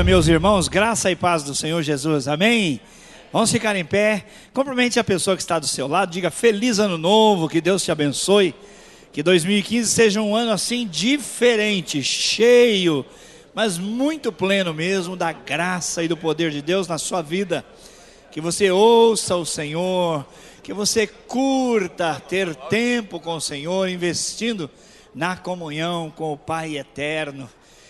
dia, meus irmãos, graça e paz do Senhor Jesus, amém? Vamos ficar em pé, cumprimente a pessoa que está do seu lado, diga feliz ano novo, que Deus te abençoe, que 2015 seja um ano assim diferente, cheio, mas muito pleno mesmo da graça e do poder de Deus na sua vida, que você ouça o Senhor, que você curta ter tempo com o Senhor, investindo na comunhão com o Pai eterno.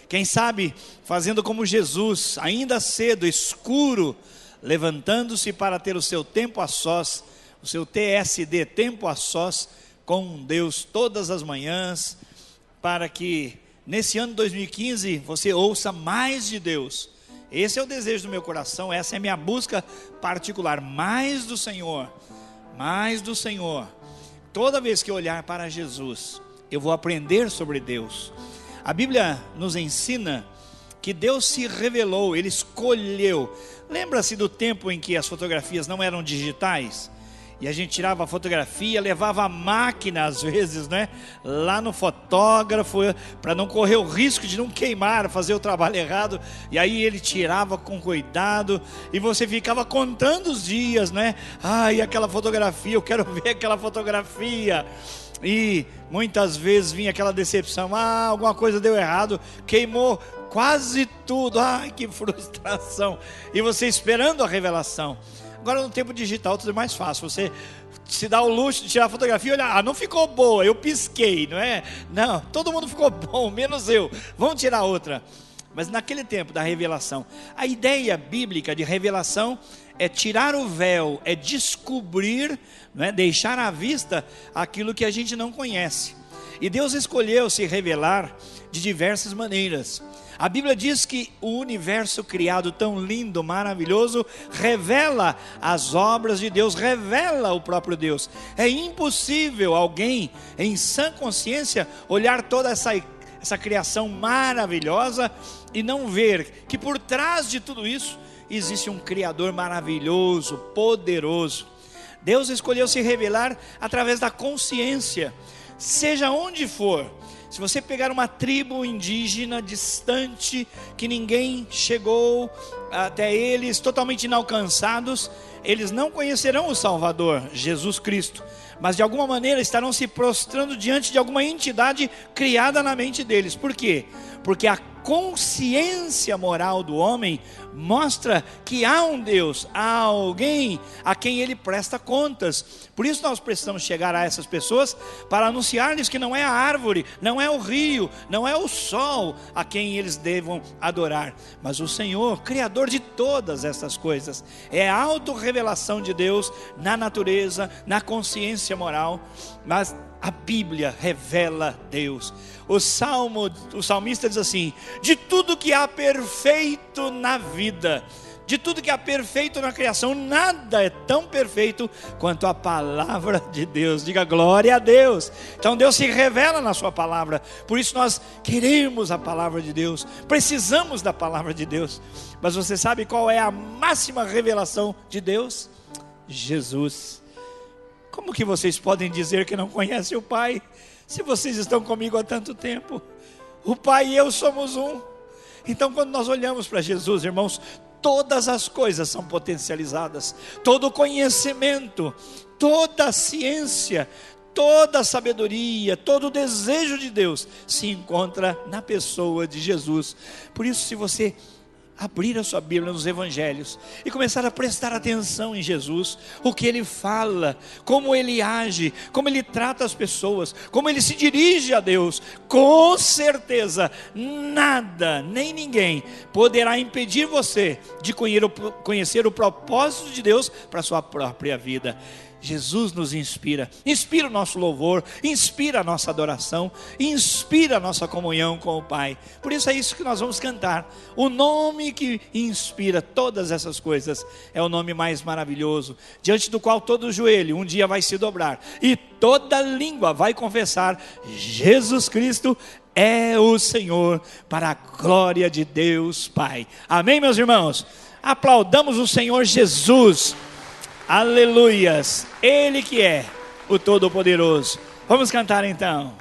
Quem sabe fazendo como Jesus, ainda cedo, escuro, levantando-se para ter o seu tempo a sós, o seu TSD, tempo a sós com Deus todas as manhãs, para que nesse ano 2015 você ouça mais de Deus. Esse é o desejo do meu coração, essa é a minha busca particular, mais do Senhor, mais do Senhor. Toda vez que eu olhar para Jesus, eu vou aprender sobre Deus. A Bíblia nos ensina que Deus se revelou, Ele escolheu. Lembra-se do tempo em que as fotografias não eram digitais? E a gente tirava a fotografia, levava a máquina às vezes, né? Lá no fotógrafo, para não correr o risco de não queimar, fazer o trabalho errado. E aí ele tirava com cuidado, e você ficava contando os dias, né? Ai, aquela fotografia, eu quero ver aquela fotografia. E muitas vezes vinha aquela decepção, alguma coisa deu errado, queimou quase tudo, que frustração. E você esperando a revelação. Agora no tempo digital tudo é mais fácil, você se dá o luxo de tirar a fotografia e olhar, não ficou boa, eu pisquei, não é? Não, todo mundo ficou bom, menos eu, vamos tirar outra. Mas naquele tempo da revelação, a ideia bíblica de revelação é tirar o véu, é descobrir, não é? Deixar à vista aquilo que a gente não conhece. E Deus escolheu se revelar de diversas maneiras. A Bíblia diz que o universo criado tão lindo, maravilhoso, revela as obras de Deus, revela o próprio Deus. É impossível alguém em sã consciência olhar toda essa criação maravilhosa e não ver que por trás de tudo isso existe um Criador maravilhoso, poderoso. Deus escolheu se revelar através da consciência, seja onde for. Se você pegar uma tribo indígena distante, que ninguém chegou até eles, totalmente inalcançados, eles não conhecerão o Salvador, Jesus Cristo, mas de alguma maneira estarão se prostrando diante de alguma entidade criada na mente deles. Por quê? Porque a consciência moral do homem mostra que há um Deus, há alguém a quem ele presta contas. Por isso nós precisamos chegar a essas pessoas para anunciar-lhes que não é a árvore, não é o rio, não é o sol a quem eles devam adorar, mas o Senhor, Criador de todas essas coisas. É a autorrevelação de Deus na natureza, na consciência moral, mas a Bíblia revela Deus. O salmista diz assim: de tudo que há perfeito na vida, de tudo que há perfeito na criação, nada é tão perfeito quanto a palavra de Deus. Diga glória a Deus. Então Deus se revela na sua palavra, por isso nós queremos a palavra de Deus, precisamos da palavra de Deus. Mas você sabe qual é a máxima revelação de Deus? Jesus. Como que vocês podem dizer que não conhecem o Pai, se vocês estão comigo há tanto tempo? O Pai e eu somos um. Então quando nós olhamos para Jesus, irmãos, todas as coisas são potencializadas, todo o conhecimento, toda a ciência, toda a sabedoria, todo o desejo de Deus se encontra na pessoa de Jesus. Por isso, se você abrir a sua Bíblia nos Evangelhos e começar a prestar atenção em Jesus, o que Ele fala, como Ele age, como Ele trata as pessoas, como Ele se dirige a Deus, com certeza nada, nem ninguém poderá impedir você de conhecer o propósito de Deus para a sua própria vida. Jesus nos inspira o nosso louvor, inspira a nossa adoração, inspira a nossa comunhão com o Pai. Por isso é isso que nós vamos cantar. O nome que inspira todas essas coisas é o nome mais maravilhoso, diante do qual todo joelho um dia vai se dobrar e toda língua vai confessar: Jesus Cristo é o Senhor, para a glória de Deus Pai. Amém, meus irmãos? Aplaudamos o Senhor Jesus. Aleluias, Ele que é o Todo-Poderoso. Vamos cantar então.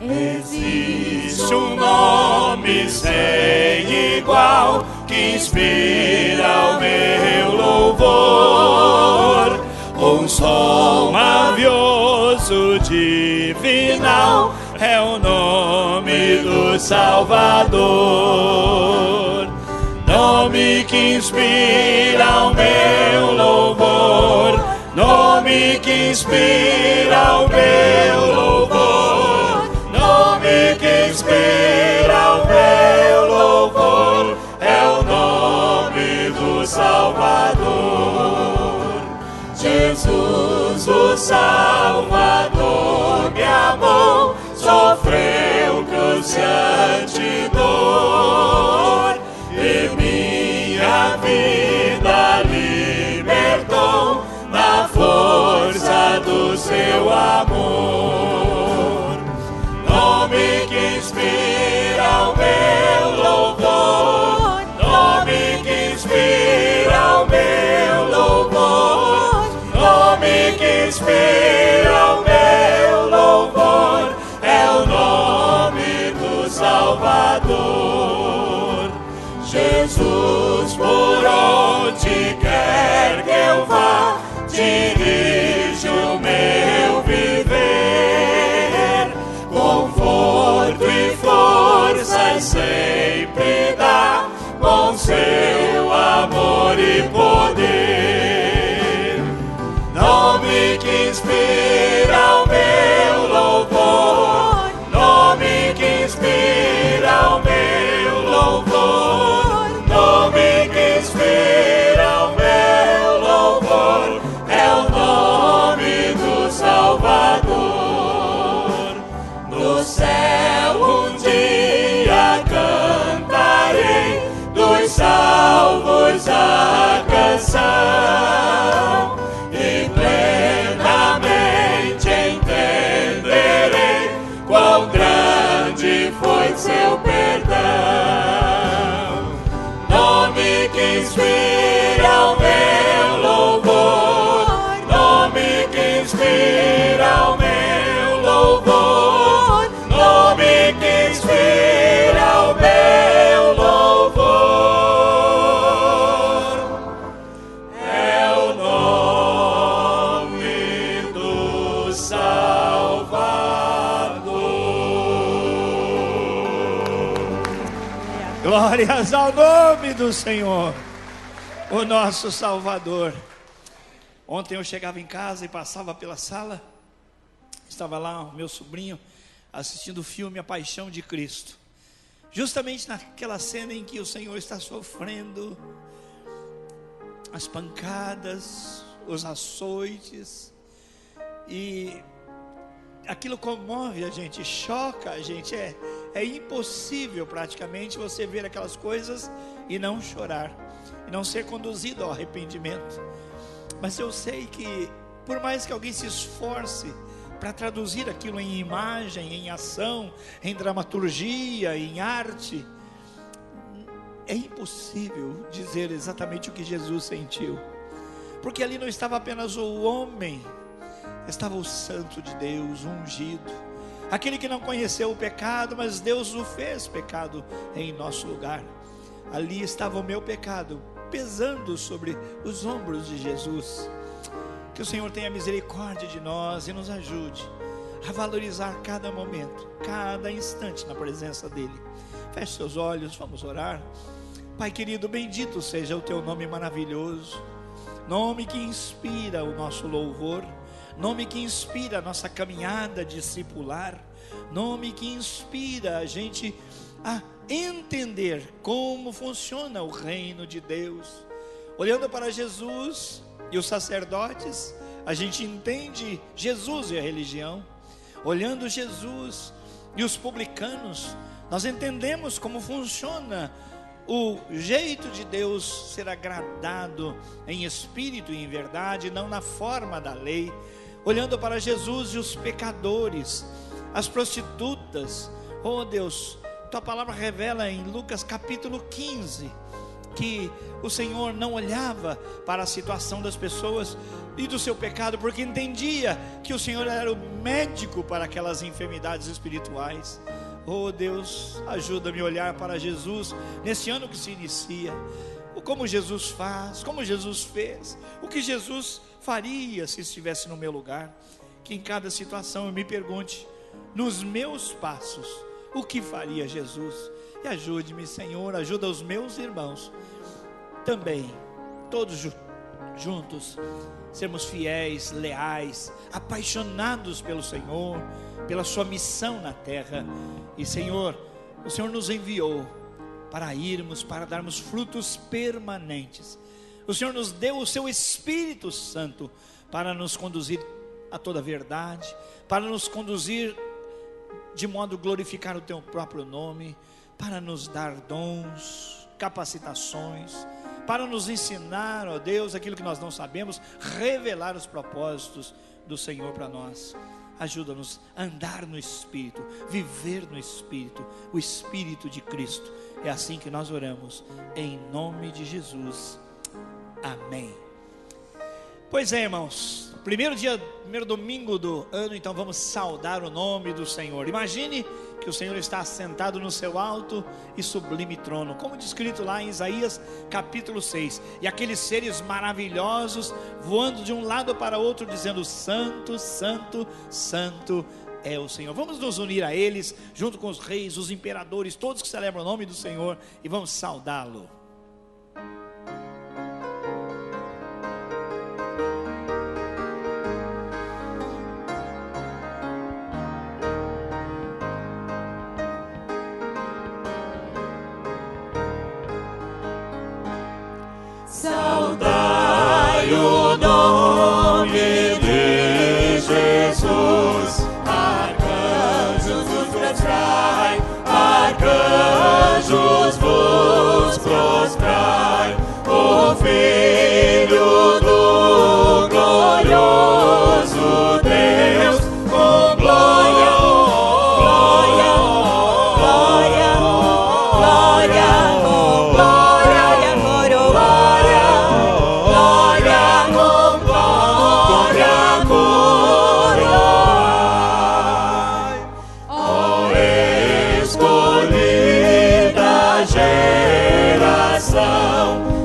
Existe um nome sem igual que inspira o meu louvor, um som mavioso divinal, é o nome do Salvador. Nome que inspira o meu louvor, nome que inspira o meu louvor, nome que inspira o meu louvor, é o nome do Salvador. Jesus, o Salvador, me amou, sofreu cruciante dor, e minha vida libertou na força do seu amor. Nome que inspira o meu louvor, nome que inspira o meu louvor, nome que inspira o meu louvor, é o nome do Salvador. Jesus, por onde quer que eu vá, dirige o meu viver, conforto e força sempre dá, com seu amor e poder. Nome que inspira o meu louvor, nome que inspira o meu louvor, nome que inspira o meu louvor, é o nome do Salvador. No céu um dia cantarei, dos salvos a canção, e plenamente entenderei quão grande foi seu perdão. Nome que inspira o meu louvor, nome que inspira o meu louvor, nome que inspira o meu louvor, é o nome do Salvador. Glórias ao nome do Senhor, o nosso Salvador. Ontem eu chegava em casa e passava pela sala, estava lá o meu sobrinho assistindo o filme A Paixão de Cristo, justamente naquela cena em que o Senhor está sofrendo as pancadas, os açoites, e aquilo comove a gente, choca a gente. É impossível praticamente você ver aquelas coisas e não chorar, e não ser conduzido ao arrependimento. Mas eu sei que por mais que alguém se esforce para traduzir aquilo em imagem, em ação, em dramaturgia, em arte, é impossível dizer exatamente o que Jesus sentiu, porque ali não estava apenas o homem, estava o Santo de Deus, o ungido, aquele que não conheceu o pecado, mas Deus o fez pecado em nosso lugar. Ali estava o meu pecado pesando sobre os ombros de Jesus. Que o Senhor tenha misericórdia de nós e nos ajude a valorizar cada momento, cada instante na presença dEle. Feche seus olhos, vamos orar. Pai querido, bendito seja o Teu nome maravilhoso, nome que inspira o nosso louvor, nome que inspira a nossa caminhada discipular, nome que inspira a gente a entender como funciona o reino de Deus. Olhando para Jesus e os sacerdotes, a gente entende Jesus e a religião. Olhando Jesus e os publicanos, nós entendemos como funciona o jeito de Deus ser agradado em espírito e em verdade, não na forma da lei. Olhando para Jesus e os pecadores, as prostitutas, oh Deus, Tua palavra revela em Lucas capítulo 15, que o Senhor não olhava para a situação das pessoas e do seu pecado, porque entendia que o Senhor era o médico para aquelas enfermidades espirituais. Oh Deus, ajuda-me a olhar para Jesus nesse ano que se inicia, como Jesus faz, como Jesus fez, o que Jesus faria se estivesse no meu lugar. Que em cada situação eu me pergunte, nos meus passos, o que faria Jesus? E ajude-me, Senhor, ajuda os meus irmãos também, todos juntos, sermos fiéis, leais, apaixonados pelo Senhor, pela sua missão na terra. E Senhor, o Senhor nos enviou para irmos, para darmos frutos permanentes. O Senhor nos deu o seu Espírito Santo para nos conduzir a toda a verdade, para nos conduzir de modo a glorificar o teu próprio nome, para nos dar dons, capacitações, para nos ensinar, ó Deus, aquilo que nós não sabemos, revelar os propósitos do Senhor para nós. Ajuda-nos a andar no Espírito, viver no Espírito, o Espírito de Cristo. É assim que nós oramos, em nome de Jesus, amém. Pois é, irmãos, primeiro domingo do ano, então vamos saudar o nome do Senhor. Imagine que o Senhor está assentado no seu alto e sublime trono, como descrito lá em Isaías capítulo 6, e aqueles seres maravilhosos voando de um lado para outro, dizendo: Santo, Santo, Santo é o Senhor. Vamos nos unir a eles, junto com os reis, os imperadores, todos que celebram o nome do Senhor, e vamos saudá-lo. Saudai o nome de Jesus, arcanjos vos prostrai, arcanjos vos prostrai, o Filho do glorioso Deus, com glória, glória, glória, glória, glória, glória,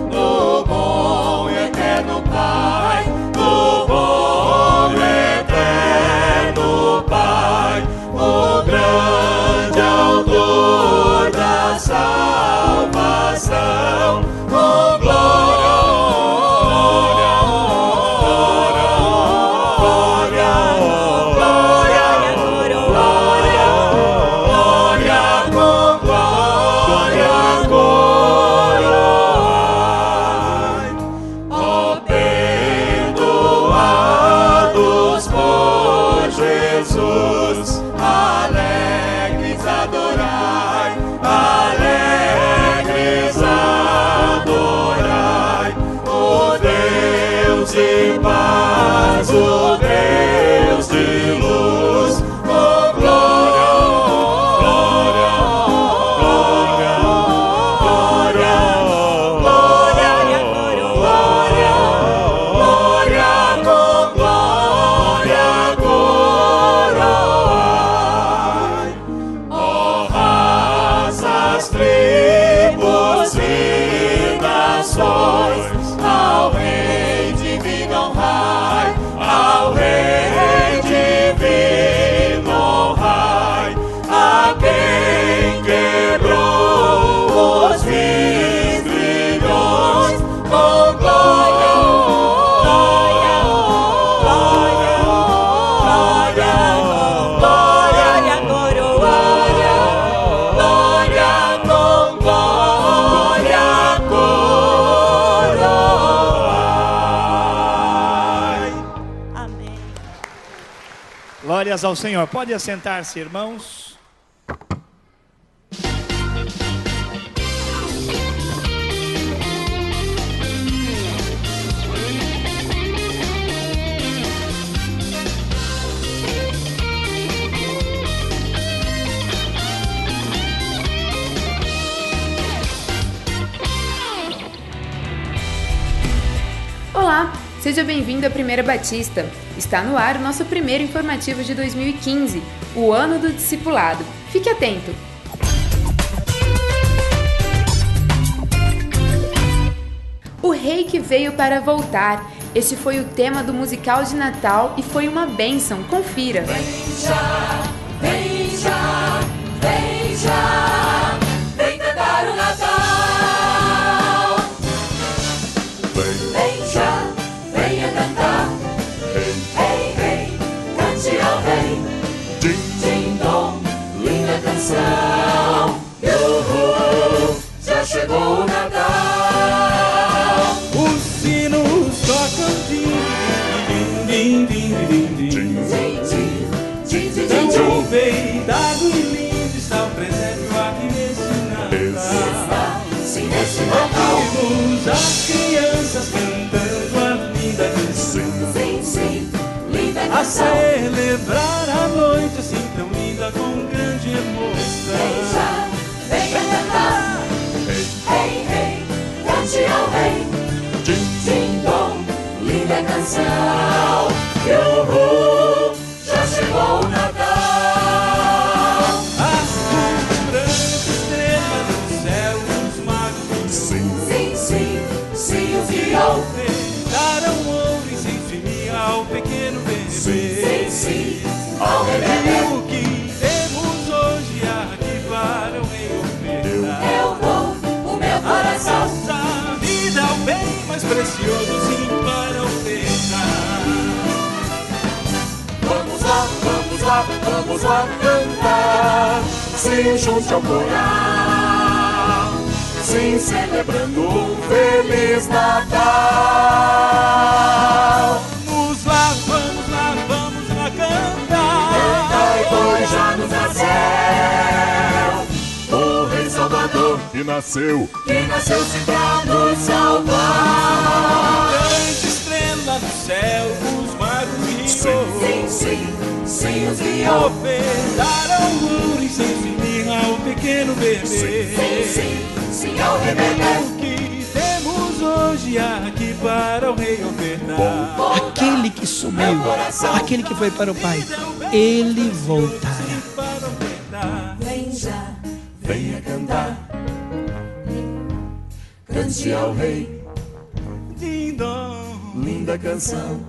do bom e eterno Pai, do bom e eterno Pai, o grande autor da salvação, com glória, glória, glória, glória, glória, glória, com glória, glória. Jesus, alegres adorai, alegres adorai, o Deus de paz, o Deus de luz, com glória, glória, glória, glória, glória, glória, glória, com glória, tribos e nações, ao Rei divino honrai, ao Rei divino honrai, a quem quebrou os grilhões, com glória, glória, glória, glória, glória, glórias ao Senhor. Pode assentar-se, irmãos. Seja bem-vindo à Primeira Batista. Está no ar o nosso primeiro informativo de 2015, o ano do discipulado. Fique atento! O Rei que veio para voltar. Este foi o tema do musical de Natal e foi uma bênção. Confira. Vem já, vem já, vem já, vem cantar o Natal. Vem já, venha cantar. Hey, hey, hey, cante ao Rei. Ding, ding, dong, linda canção. Yuhu, já chegou o Natal. Os sinos tocam din, din, din, din, din, din. Tanto enfeitado e lindo está o presépio aqui nesse Natal. Ouvimos as crianças cantando a linda canção. A celebrar a noite assim tão linda com grande emoção. Venha cantar. Hey, hey, cante ao Rei. Ding, ding, dong, linda canção. Yuhu, já chegou o Natal. As brancas estrelas no céu, os magos Sim, os guiou. daram ouro e incenso ao pequeno bebê. Sim, ao Rei E bebê. o que temos hoje aqui para o Rei ofertar? Eu vou, o meu coração. Nossa vida é o bem mais precioso, sim, para ofertar. Vamos lá cantar. Se junte ao coral. Sim, celebrando um Feliz Natal. Vamos lá cantar. Ai, pois já nos nasceu o Rei Salvador Que nasceu que nasceu-se pra nos salvar. grande estrela no céu, os magos guiou. Sim, os guiou. Ofertaram ouro, incenso e mirra ao pequeno bebê. Sim, ao Rei bebê. O que temos hoje aqui para o Rei ofertar? Aquele que sumiu, aquele que foi para o Pai, ele voltará. Para ofertar. Vem já, venha cantar. Cante ao Rei, Dindom, linda canção.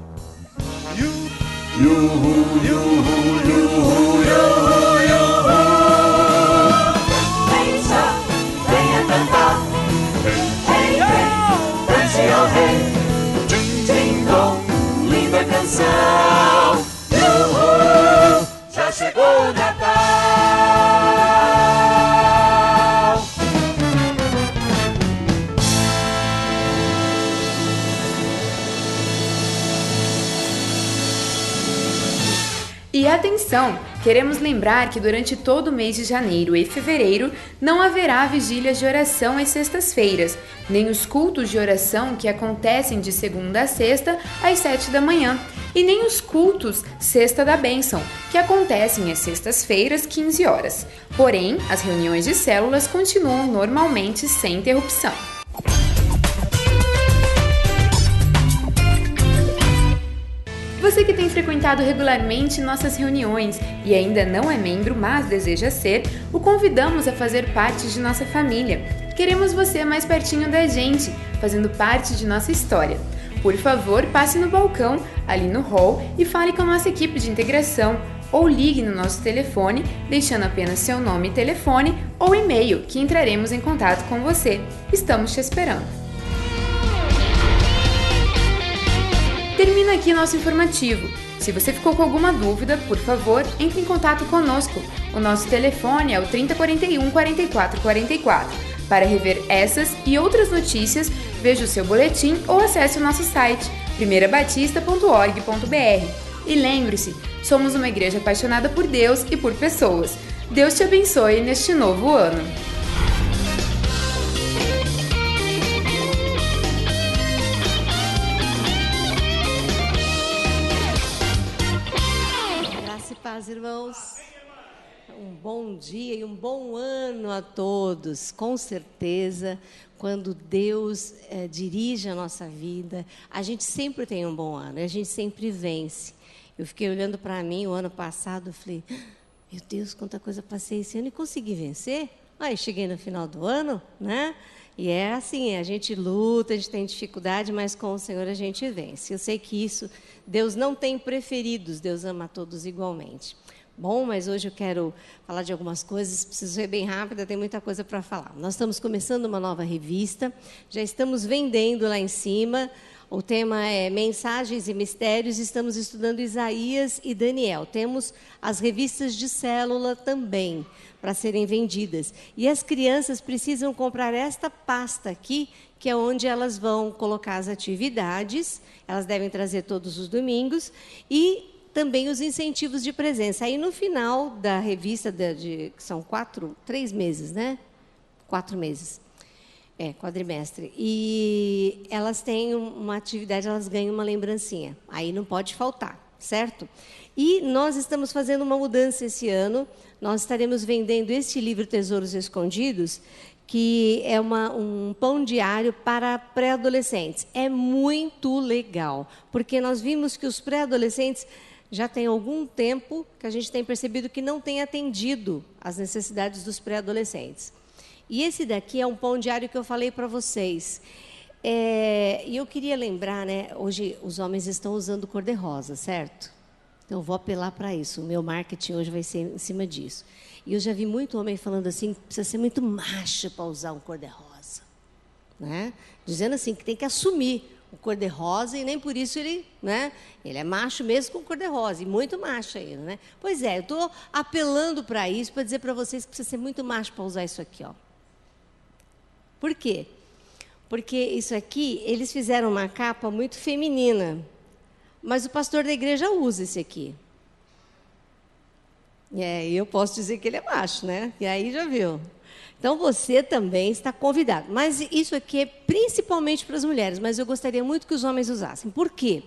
Vem já, venha cantar. Hey, hey, cante ao Rei. Ding, dong, linda canção. Yuhu, já chegou o Natal. E atenção! Queremos lembrar que durante todo o mês de janeiro e fevereiro não haverá vigílias de oração às sextas-feiras, nem os cultos de oração que acontecem de segunda a sexta às 7 da manhã, e nem os cultos Sexta da Bênção, que acontecem às sextas-feiras, 15 horas. Porém, as reuniões de células continuam normalmente sem interrupção. Você que tem frequentado regularmente nossas reuniões e ainda não é membro, mas deseja ser, o convidamos a fazer parte de nossa família. Queremos você mais pertinho da gente, fazendo parte de nossa história. Por favor, passe no balcão, ali no hall, e fale com a nossa equipe de integração, ou ligue no nosso telefone, deixando apenas seu nome e telefone, ou e-mail, que entraremos em contato com você. Estamos te esperando. Termina aqui nosso informativo. Se você ficou com alguma dúvida, por favor, entre em contato conosco. O nosso telefone é o 3041 4444. Para rever essas e outras notícias, veja o seu boletim ou acesse o nosso site primeirabatista.org.br. E lembre-se, somos uma igreja apaixonada por Deus e por pessoas. Deus te abençoe neste novo ano. Paz, irmãos. Um bom dia e um bom ano a todos, com certeza. quando Deus dirige a nossa vida, a gente sempre tem um bom ano, a gente sempre vence. Eu fiquei olhando para mim o ano passado, eu falei, meu Deus, quanta coisa passei esse ano e consegui vencer. Aí cheguei no final do ano, né? E é assim, a gente luta, a gente tem dificuldade, mas com o Senhor a gente vence. Eu sei que isso, Deus não tem preferidos, Deus ama todos igualmente. Bom, mas hoje eu quero falar de algumas coisas, preciso ser bem rápida, tem muita coisa para falar. Nós estamos começando uma nova revista, já estamos vendendo lá em cima, o tema é Mensagens e Mistérios, estamos estudando Isaías e Daniel. Temos as revistas de célula também, para serem vendidas. E as crianças precisam comprar esta pasta aqui, que é onde elas vão colocar as atividades, elas devem trazer todos os domingos, e também os incentivos de presença. Aí no final da revista, que são 3 meses, né? 4 meses. Quadrimestre. E elas têm uma atividade, elas ganham uma lembrancinha. Aí não pode faltar, certo? E nós estamos fazendo uma mudança esse ano. Nós estaremos vendendo este livro Tesouros Escondidos, que é um pão diário para pré-adolescentes. É muito legal, porque nós vimos que os pré-adolescentes já tem algum tempo que a gente tem percebido que não tem atendido às necessidades dos pré-adolescentes. E esse daqui é um pão diário que eu falei para vocês. E eu queria lembrar, né? Hoje os homens estão usando cor-de-rosa, certo? Então eu vou apelar para isso. O meu marketing hoje vai ser em cima disso. E eu já vi muito homem falando assim, que precisa ser muito macho para usar um cor-de-rosa, né? Dizendo assim que tem que assumir o cor-de-rosa e nem por isso ele, né? Ele é macho mesmo com cor-de-rosa, e muito macho ainda, né? Pois é, eu estou apelando para isso, para dizer para vocês que precisa ser muito macho para usar isso aqui, ó. Por quê? Porque isso aqui, eles fizeram uma capa muito feminina, mas o pastor da igreja usa esse aqui. E eu posso dizer que ele é macho, né? E aí já viu. Então você também está convidado. Mas isso aqui é principalmente para as mulheres, mas eu gostaria muito que os homens usassem. Por quê?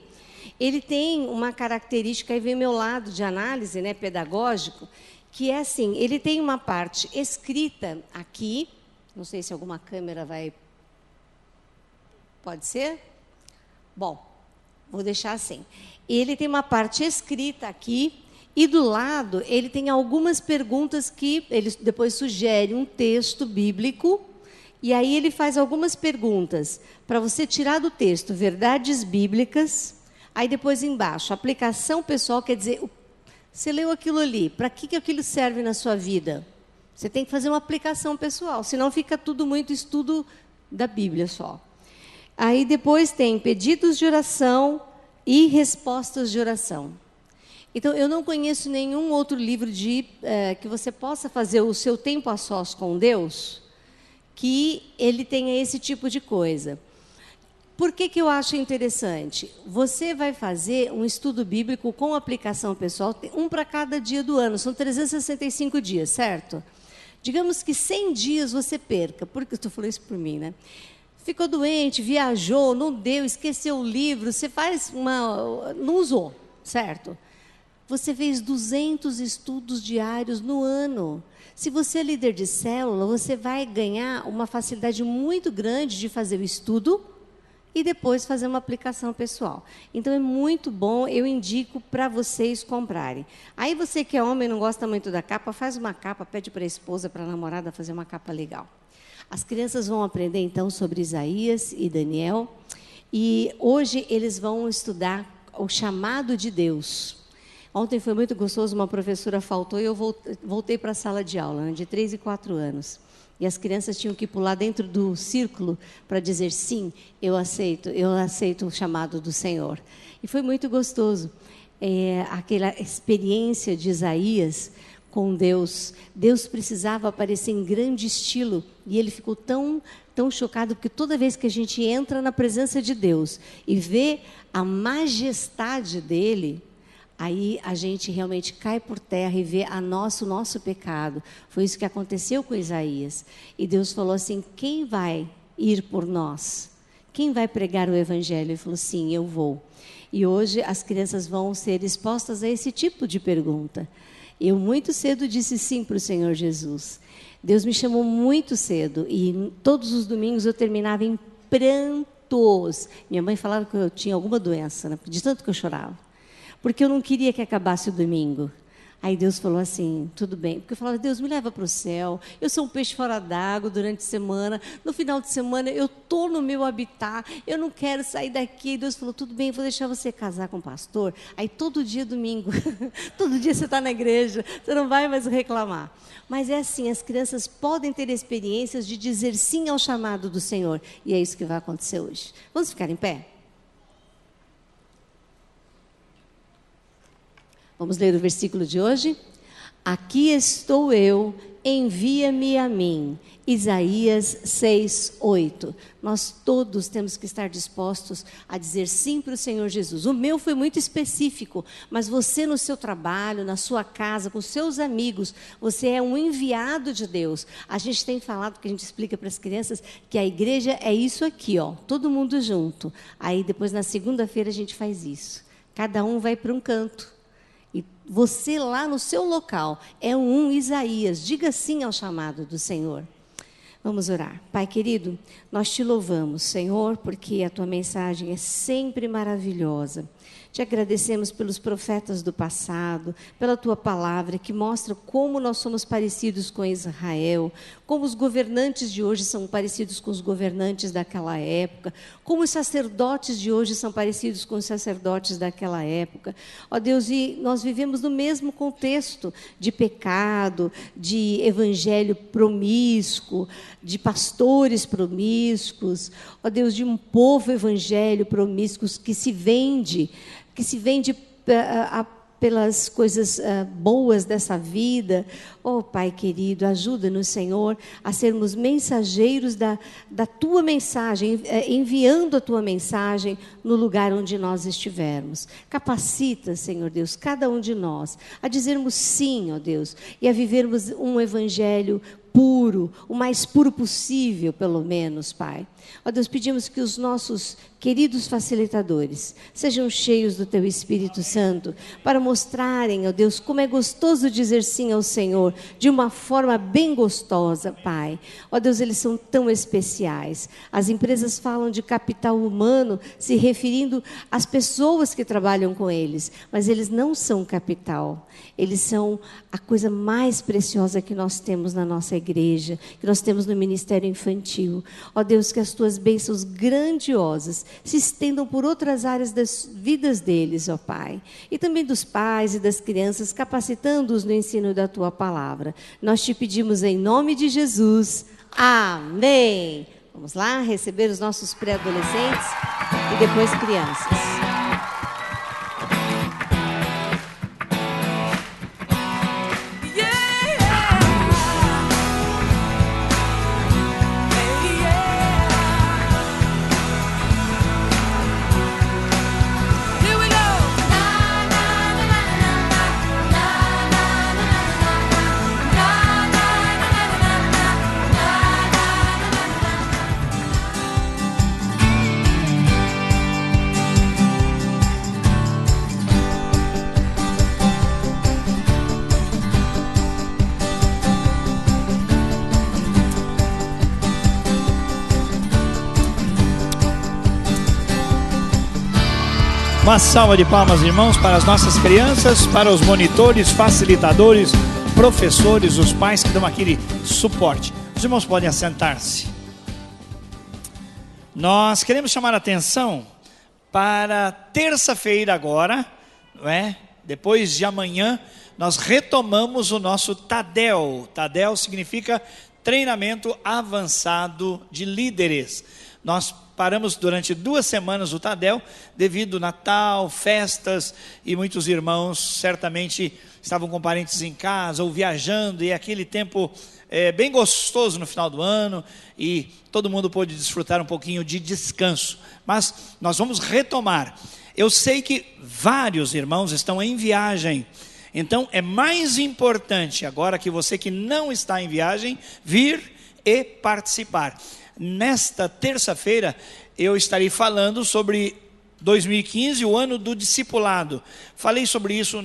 Ele tem uma característica, aí vem meu lado de análise, né, pedagógico, que é assim, ele tem uma parte escrita aqui, não sei se alguma câmera vai... Pode ser? Bom, vou deixar assim. Ele tem uma parte escrita aqui, e do lado ele tem algumas perguntas que ele depois sugere um texto bíblico, e aí ele faz algumas perguntas para você tirar do texto verdades bíblicas, aí depois embaixo, aplicação pessoal, quer dizer, você leu aquilo ali, para que aquilo serve na sua vida? Você tem que fazer uma aplicação pessoal, senão fica tudo muito estudo da Bíblia só. Aí depois tem pedidos de oração e respostas de oração. Então, eu não conheço nenhum outro livro que você possa fazer o seu tempo a sós com Deus, que ele tenha esse tipo de coisa. Por que eu acho interessante? Você vai fazer um estudo bíblico com aplicação pessoal, um para cada dia do ano, são 365 dias, certo? Digamos que 100 dias você perca, porque eu estou falando isso por mim, né? Ficou doente, viajou, não deu, esqueceu o livro, você não usou, certo? Você fez 200 estudos diários no ano. Se você é líder de célula, você vai ganhar uma facilidade muito grande de fazer o estudo e depois fazer uma aplicação pessoal. Então, é muito bom, eu indico para vocês comprarem. Aí, você que é homem e não gosta muito da capa, faz uma capa, pede para a esposa, para a namorada fazer uma capa legal. As crianças vão aprender, então, sobre Isaías e Daniel. E hoje eles vão estudar o chamado de Deus. Ontem foi muito gostoso, uma professora faltou e eu voltei para a sala de aula, né, de 3 e 4 anos. E as crianças tinham que pular dentro do círculo para dizer, sim, eu aceito o chamado do Senhor. E foi muito gostoso. Aquela experiência de Isaías com Deus. Deus precisava aparecer em grande estilo e ele ficou tão chocado, porque toda vez que a gente entra na presença de Deus e vê a majestade dele, aí a gente realmente cai por terra e vê o nosso pecado. Foi isso que aconteceu com Isaías. E Deus falou assim, quem vai ir por nós? Quem vai pregar o evangelho? Ele falou, sim, eu vou. E hoje as crianças vão ser expostas a esse tipo de pergunta. Eu muito cedo disse sim para o Senhor Jesus. Deus me chamou muito cedo e todos os domingos eu terminava em prantos. Minha mãe falava que eu tinha alguma doença, né? De tanto que eu chorava. Porque eu não queria que acabasse o domingo. Aí Deus falou assim, tudo bem. Porque eu falava, Deus, me leva para o céu. Eu sou um peixe fora d'água durante a semana. No final de semana, eu estou no meu habitat. Eu não quero sair daqui. E Deus falou, tudo bem, vou deixar você casar com o pastor. Aí todo dia, domingo, todo dia você está na igreja. Você não vai mais reclamar. Mas é assim, as crianças podem ter experiências de dizer sim ao chamado do Senhor. E é isso que vai acontecer hoje. Vamos ficar em pé? Vamos ler o versículo de hoje? Aqui estou eu, envia-me a mim. Isaías 6:8. Nós todos temos que estar dispostos a dizer sim para o Senhor Jesus. O meu foi muito específico, mas você no seu trabalho, na sua casa, com seus amigos, você é um enviado de Deus. A gente tem falado, que a gente explica para as crianças, que a igreja é isso aqui, ó, todo mundo junto. Aí depois na segunda-feira a gente faz isso. Cada um vai para um canto. E você lá no seu local é um Isaías. Diga sim ao chamado do Senhor. Vamos orar. Pai querido, nós te louvamos, Senhor, porque a tua mensagem é sempre maravilhosa. Te agradecemos pelos profetas do passado, pela tua palavra que mostra como nós somos parecidos com Israel, como os governantes de hoje são parecidos com os governantes daquela época, como os sacerdotes de hoje são parecidos com os sacerdotes daquela época. Ó Deus, e nós vivemos no mesmo contexto de pecado, de evangelho promíscuo, de pastores promíscuos, ó Deus, de um povo evangelho promíscuo que se vende pelas coisas boas dessa vida. Oh, Pai querido, ajuda-nos, Senhor, a sermos mensageiros da Tua mensagem, enviando a Tua mensagem no lugar onde nós estivermos. Capacita, Senhor Deus, cada um de nós a dizermos sim, ó Deus, e a vivermos um evangelho puro, o mais puro possível, pelo menos, Pai. Ó Deus, pedimos que os nossos queridos facilitadores sejam cheios do Teu Espírito Santo para mostrarem, ó Deus, como é gostoso dizer sim ao Senhor de uma forma bem gostosa, Pai. Ó Deus, eles são tão especiais. As empresas falam de capital humano se referindo às pessoas que trabalham com eles, mas eles não são capital. Eles são a coisa mais preciosa que nós temos na nossa igreja, que nós temos no ministério infantil. Ó Deus, que as Tuas bênçãos grandiosas se estendam por outras áreas das vidas deles, ó Pai. E também dos pais e das crianças, capacitando-os no ensino da Tua palavra. Nós te pedimos em nome de Jesus. Amém. Vamos lá receber os nossos pré-adolescentes e depois crianças. Uma salva de palmas, irmãos, para as nossas crianças, para os monitores, facilitadores, professores, os pais que dão aquele suporte. Os irmãos podem assentar-se. Nós queremos chamar a atenção para terça-feira agora, não é? Depois de amanhã, nós retomamos o nosso TADEL. TADEL significa Treinamento Avançado de Líderes. Nós paramos durante 2 semanas o TADEL, devido ao Natal, festas, e muitos irmãos certamente estavam com parentes em casa ou viajando, e aquele tempo bem gostoso no final do ano, e todo mundo pôde desfrutar um pouquinho de descanso. Mas nós vamos retomar. Eu sei que vários irmãos estão em viagem, então é mais importante agora que você que não está em viagem, vir e participar. Nesta terça-feira eu estarei falando sobre 2015, o ano do discipulado. Falei sobre isso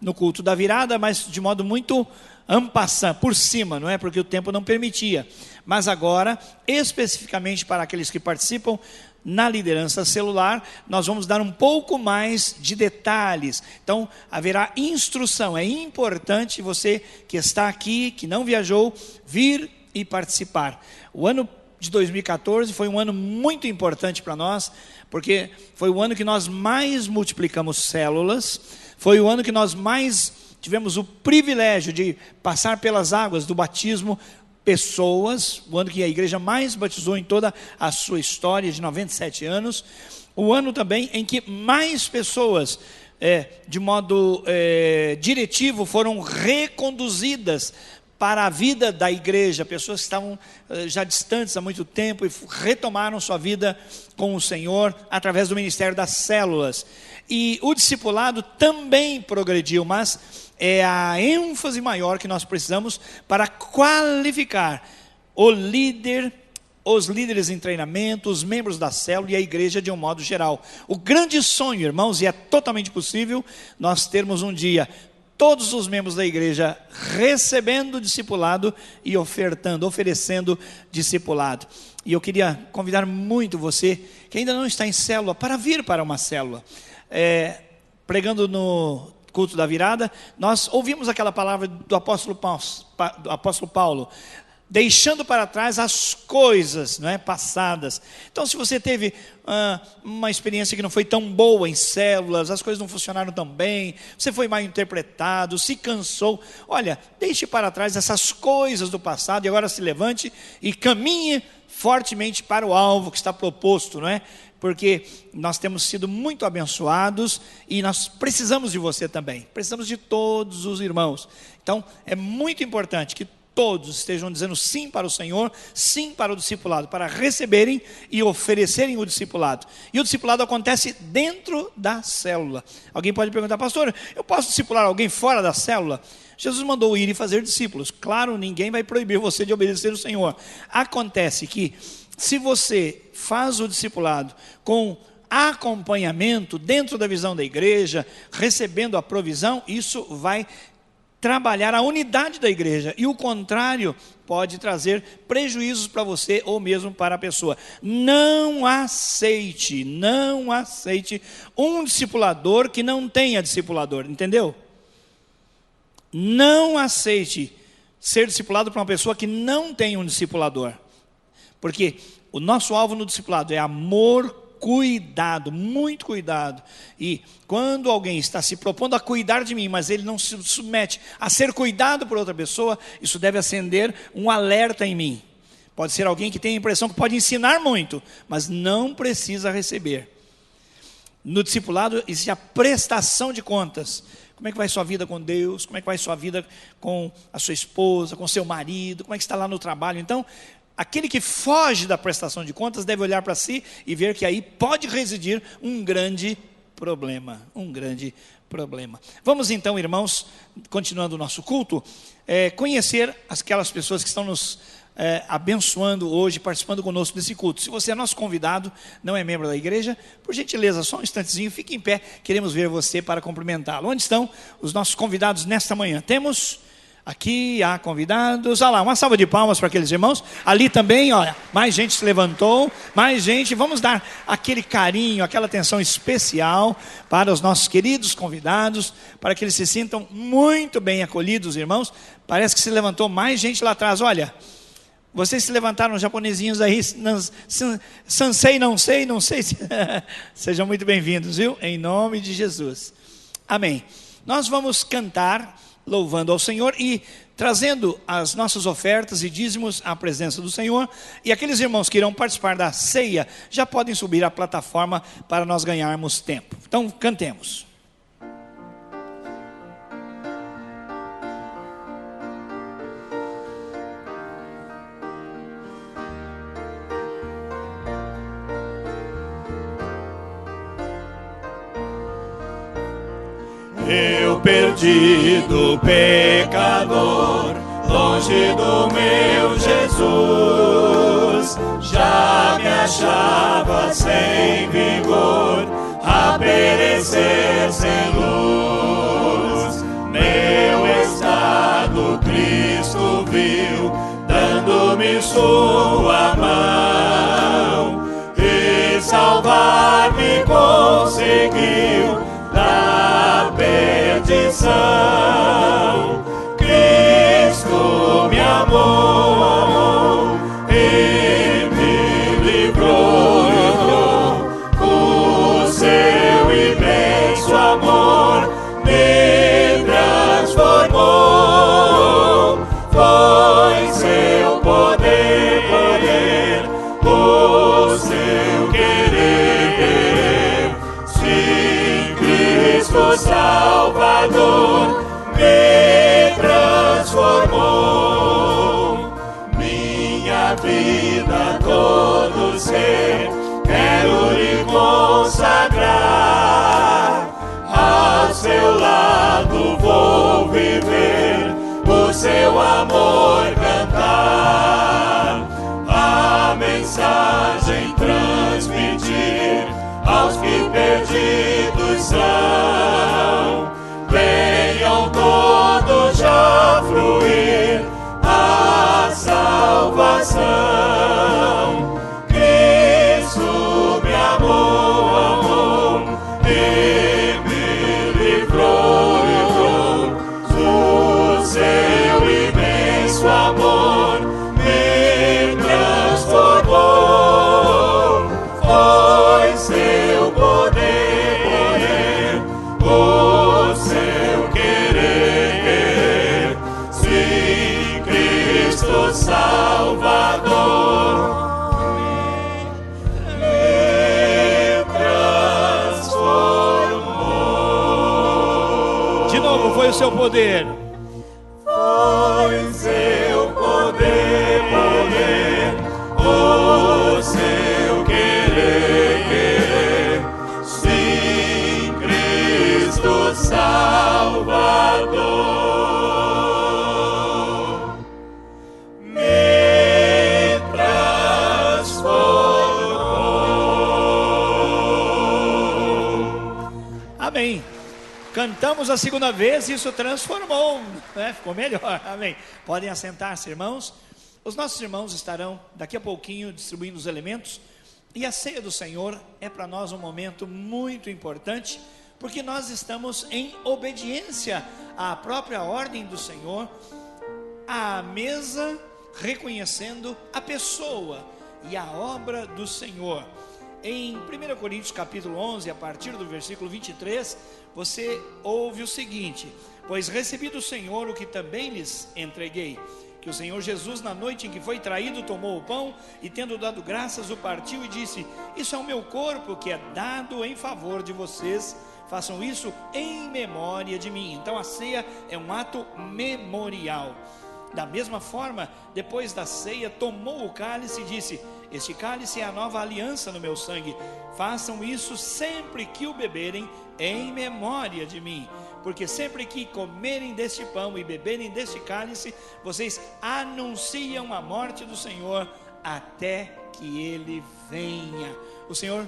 no culto da virada, mas de modo muito en passant, por cima, não é? Porque o tempo não permitia. Mas agora, especificamente para aqueles que participam na liderança celular, nós vamos dar um pouco mais de detalhes. Então, haverá instrução. É importante você que está aqui, que não viajou, vir e participar. O ano de 2014 foi um ano muito importante para nós, porque foi o ano que nós mais multiplicamos células, foi o ano que nós mais tivemos o privilégio de passar pelas águas do batismo pessoas, o ano que a igreja mais batizou em toda a sua história de 97 anos, o ano também em que mais pessoas, de modo diretivo, foram reconduzidas para a vida da igreja, pessoas que estavam já distantes há muito tempo e retomaram sua vida com o Senhor através do ministério das células. E o discipulado também progrediu, mas é a ênfase maior que nós precisamos para qualificar o líder, os líderes em treinamento, os membros da célula e a igreja de um modo geral. O grande sonho, irmãos, e é totalmente possível, nós termos um dia todos os membros da igreja recebendo discipulado e oferecendo discipulado. E eu queria convidar muito você, que ainda não está em célula, para vir para uma célula. Pregando no culto da virada, nós ouvimos aquela palavra do apóstolo Paulo, deixando para trás as coisas, não é, passadas. Então, se você teve uma experiência que não foi tão boa em células, as coisas não funcionaram tão bem, você foi mal interpretado, se cansou, olha, deixe para trás essas coisas do passado e agora se levante e caminhe fortemente para o alvo que está proposto, não é? Porque nós temos sido muito abençoados e nós precisamos de você também, precisamos de todos os irmãos. Então, é muito importante que todos estejam dizendo sim para o Senhor, sim para o discipulado, para receberem e oferecerem o discipulado. E o discipulado acontece dentro da célula. Alguém pode perguntar, pastor, eu posso discipular alguém fora da célula? Jesus mandou ir e fazer discípulos. Claro, ninguém vai proibir você de obedecer o Senhor. Acontece que, se você faz o discipulado com acompanhamento dentro da visão da igreja, recebendo a provisão, isso vai trabalhar a unidade da igreja, e o contrário pode trazer prejuízos para você ou mesmo para a pessoa. Não aceite um discipulador que não tenha discipulador, entendeu? Não aceite ser discipulado por uma pessoa que não tem um discipulador, porque o nosso alvo no discipulado é amor, cuidado, muito cuidado. E quando alguém está se propondo a cuidar de mim, mas ele não se submete a ser cuidado por outra pessoa, isso deve acender um alerta em mim. Pode ser alguém que tem a impressão que pode ensinar muito, mas não precisa receber. No discipulado existe a prestação de contas. Como é que vai sua vida com Deus? Como é que vai sua vida com a sua esposa, com seu marido? Como é que está lá no trabalho? Então, aquele que foge da prestação de contas deve olhar para si e ver que aí pode residir um grande problema. Vamos então, irmãos, continuando o nosso culto, conhecer aquelas pessoas que estão nos abençoando hoje, participando conosco desse culto. Se você é nosso convidado, não é membro da igreja, por gentileza, só um instantezinho, fique em pé, queremos ver você para cumprimentá-lo. Onde estão os nossos convidados nesta manhã? Temos aqui, há convidados, olha lá, uma salva de palmas para aqueles irmãos, ali também, olha, mais gente se levantou, mais gente, vamos dar aquele carinho, aquela atenção especial para os nossos queridos convidados, para que eles se sintam muito bem acolhidos, irmãos. Parece que se levantou mais gente lá atrás, olha, vocês se levantaram, japonesinhos aí, sansei, não sei, sejam muito bem-vindos, viu? Em nome de Jesus, amém. Nós vamos cantar louvando ao Senhor e trazendo as nossas ofertas e dízimos à presença do Senhor. E aqueles irmãos que irão participar da ceia já podem subir à plataforma para nós ganharmos tempo. Então cantemos. Eu perdido pecador, longe do meu Jesus, já me achava sem vigor, a perecer sem luz. Meu estado Cristo viu, dando-me sua mão, e salvar-me conseguiu da perdição. Cristo me amou e me livrou, o seu imenso amor me transformou. Foi seu poder, o seu querer, sim, Cristo Salvador me transformou. Minha vida, todo ser, quero lhe consagrar. Ao seu lado vou viver, o seu amor cantar, a mensagem transmitir aos que perdidos são. Venham todos já fruir a salvação. Cristo me amou e me livrou, o seu imenso amor me transformou. Foi seu poder, o seu querer, sim, Cristo Salvador me transformou. De novo, foi o seu poder. Foi seu poder, o seu querer, sim, Cristo Salvador me transformou. Amém. Cantamos a segunda vez e isso transformou, né? Ficou melhor, amém. Podem assentar-se, irmãos. Os nossos irmãos estarão daqui a pouquinho distribuindo os elementos. E a ceia do Senhor é para nós um momento muito importante, porque nós estamos em obediência à própria ordem do Senhor, à mesa, reconhecendo a pessoa e a obra do Senhor. Em 1 Coríntios capítulo 11, a partir do versículo 23, você ouve o seguinte: pois recebi do Senhor o que também lhes entreguei, que o Senhor Jesus, na noite em que foi traído, tomou o pão e, tendo dado graças, o partiu e disse: isso é o meu corpo que é dado em favor de vocês, façam isso em memória de mim. Então a ceia é um ato memorial. Da mesma forma, depois da ceia, tomou o cálice e disse: este cálice é a nova aliança no meu sangue, façam isso sempre que o beberem em memória de mim, porque sempre que comerem deste pão e beberem deste cálice, vocês anunciam a morte do Senhor até que ele venha. O Senhor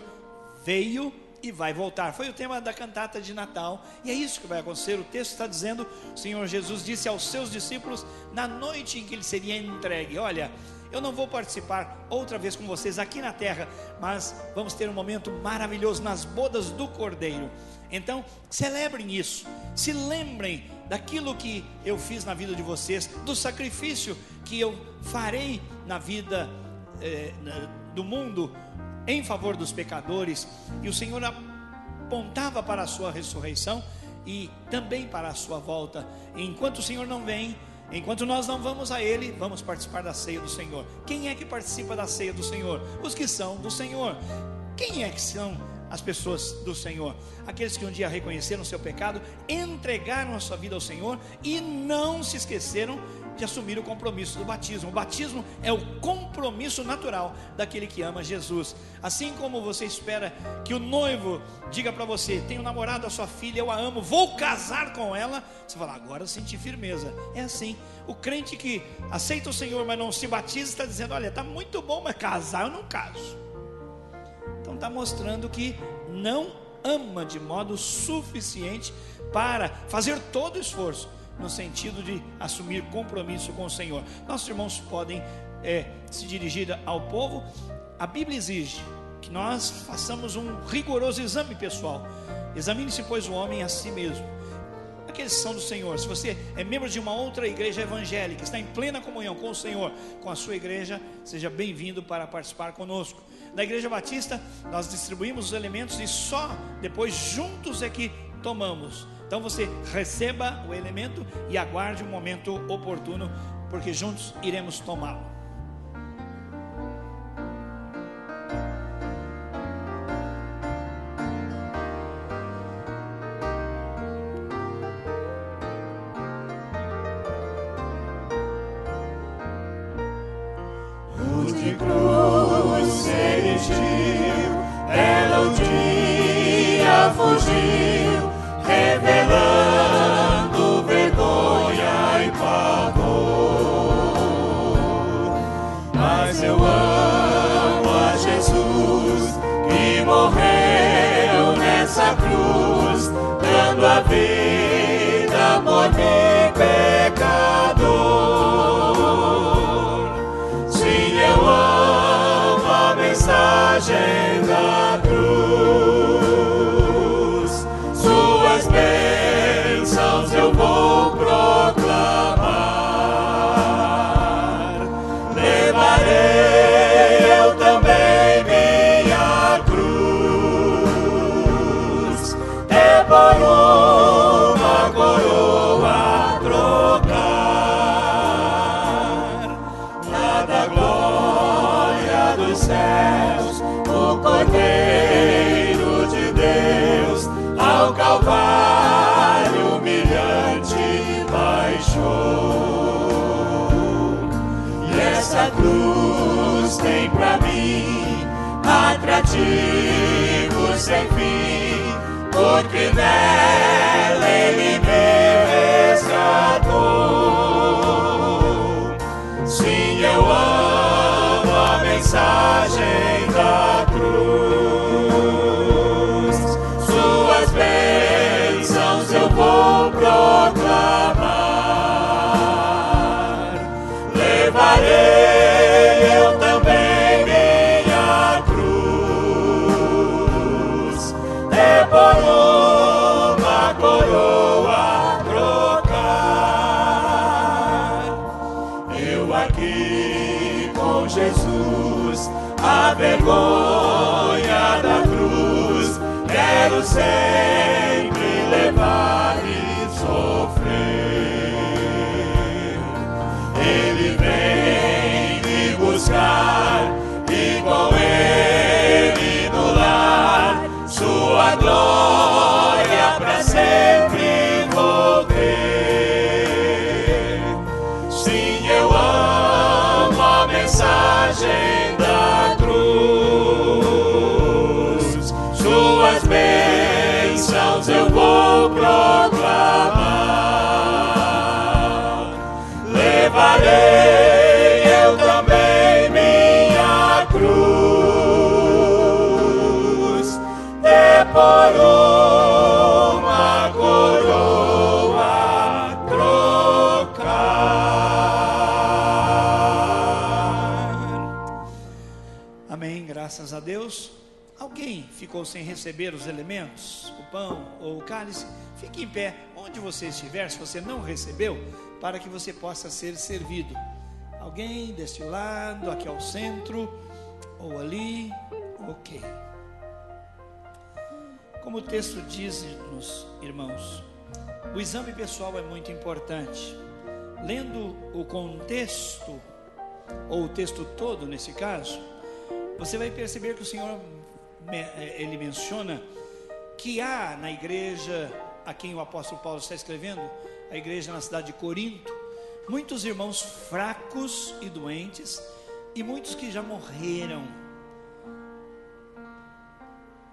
veio e vai voltar. Foi o tema da cantata de Natal, e é isso que vai acontecer. O texto está dizendo: o Senhor Jesus disse aos seus discípulos na noite em que ele seria entregue: olha, eu não vou participar outra vez com vocês aqui na terra, mas vamos ter um momento maravilhoso nas bodas do Cordeiro. Então celebrem isso, se lembrem daquilo que eu fiz na vida de vocês, do sacrifício que eu farei na vida do mundo em favor dos pecadores. E o Senhor apontava para a sua ressurreição e também para a sua volta. E enquanto o Senhor não vem, enquanto nós não vamos a Ele, vamos participar da ceia do Senhor. Quem é que participa da ceia do Senhor? Os que são do Senhor. Quem é que são as pessoas do Senhor? Aqueles que um dia reconheceram o seu pecado, entregaram a sua vida ao Senhor e não se esqueceram de assumir o compromisso do batismo. O batismo é o compromisso natural daquele que ama Jesus. Assim como você espera que o noivo diga para você: tenho namorado a sua filha, eu a amo, vou casar com ela, você fala: agora eu senti firmeza. É assim, o crente que aceita o Senhor, mas não se batiza, está dizendo: olha, está muito bom, mas casar eu não caso. Então está mostrando que não ama de modo suficiente para fazer todo o esforço no sentido de assumir compromisso com o Senhor. Nossos irmãos podem se dirigir ao povo. A Bíblia exige que nós façamos um rigoroso exame pessoal. Examine-se, pois, o homem a si mesmo. Aqueles que são do Senhor. Se você é membro de uma outra igreja evangélica, está em plena comunhão com o Senhor, com a sua igreja, seja bem-vindo para participar conosco. Da Igreja Batista, nós distribuímos os elementos e só depois juntos é que tomamos. Então você receba o elemento e aguarde o momento oportuno, porque juntos iremos tomá-lo. De cruz se erigiu, ela um dia fugiu, revelando vergonha e pavor. Mas eu amo a Jesus, que morreu nessa cruz, dando a vida por mim, pecador. Mensagem da cruz, suas bênçãos eu vou proclamar. Levarei eu também minha cruz, é por uma coroa trocar. Nada glória dos céus, o Cordeiro de Deus, ao Calvário humilhante baixou. E essa cruz tem pra mim atrativo sem fim, porque nela Ele me resgatou. Sim, eu amo a mensagem da cruz, suas bênçãos eu vou proclamar. Levarei eu também minha cruz, é por uma coroa trocar. Eu aqui com Jesus, a vergonha da cruz, quero sempre levar e sofrer. Ele vem me buscar e com Ele no lar, sua glória pra sempre vou ter. Sim, eu amo a mensagem da cruz, suas bênçãos eu vou proclamar. Levarei eu também minha cruz, é por uma coroa trocar. Amém, graças a Deus. Alguém ficou sem receber os elementos, o pão ou o cálice? Fique em pé onde você estiver, se você não recebeu, para que você possa ser servido. Alguém deste lado, aqui ao centro, ou ali, ok. Como o texto diz-nos, irmãos, o exame pessoal é muito importante. Lendo o contexto, ou o texto todo nesse caso, você vai perceber que o Senhor, ele menciona que há na igreja a quem o apóstolo Paulo está escrevendo, a igreja na cidade de Corinto, muitos irmãos fracos e doentes, e muitos que já morreram.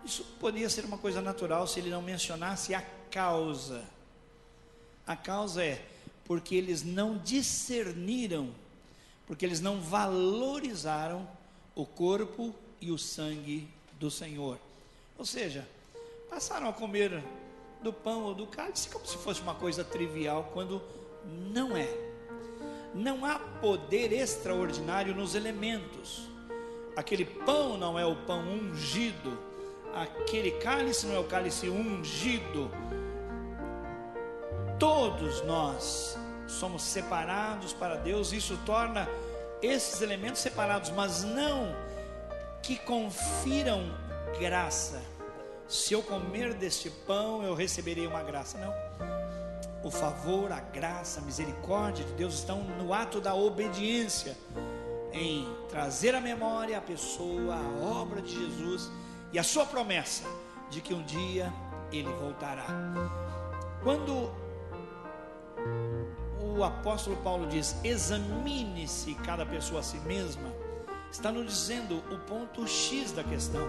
Isso poderia ser uma coisa natural se ele não mencionasse a causa. A causa é porque eles não discerniram, porque eles não valorizaram o corpo e o sangue do Senhor. Ou seja, passaram a comer do pão ou do cálice como se fosse uma coisa trivial, quando não é. Não há poder extraordinário nos elementos. Aquele pão não é o pão ungido, aquele cálice não é o cálice ungido. Todos nós somos separados para Deus. Isso torna esses elementos separados, mas não que confiram graça. Se eu comer deste pão, eu receberei uma graça. Não. O favor, a graça, a misericórdia de Deus estão no ato da obediência, em trazer à memória a pessoa, a obra de Jesus e a sua promessa de que um dia Ele voltará. Quando o apóstolo Paulo diz: examine-se cada pessoa a si mesma, está nos dizendo o ponto X da questão.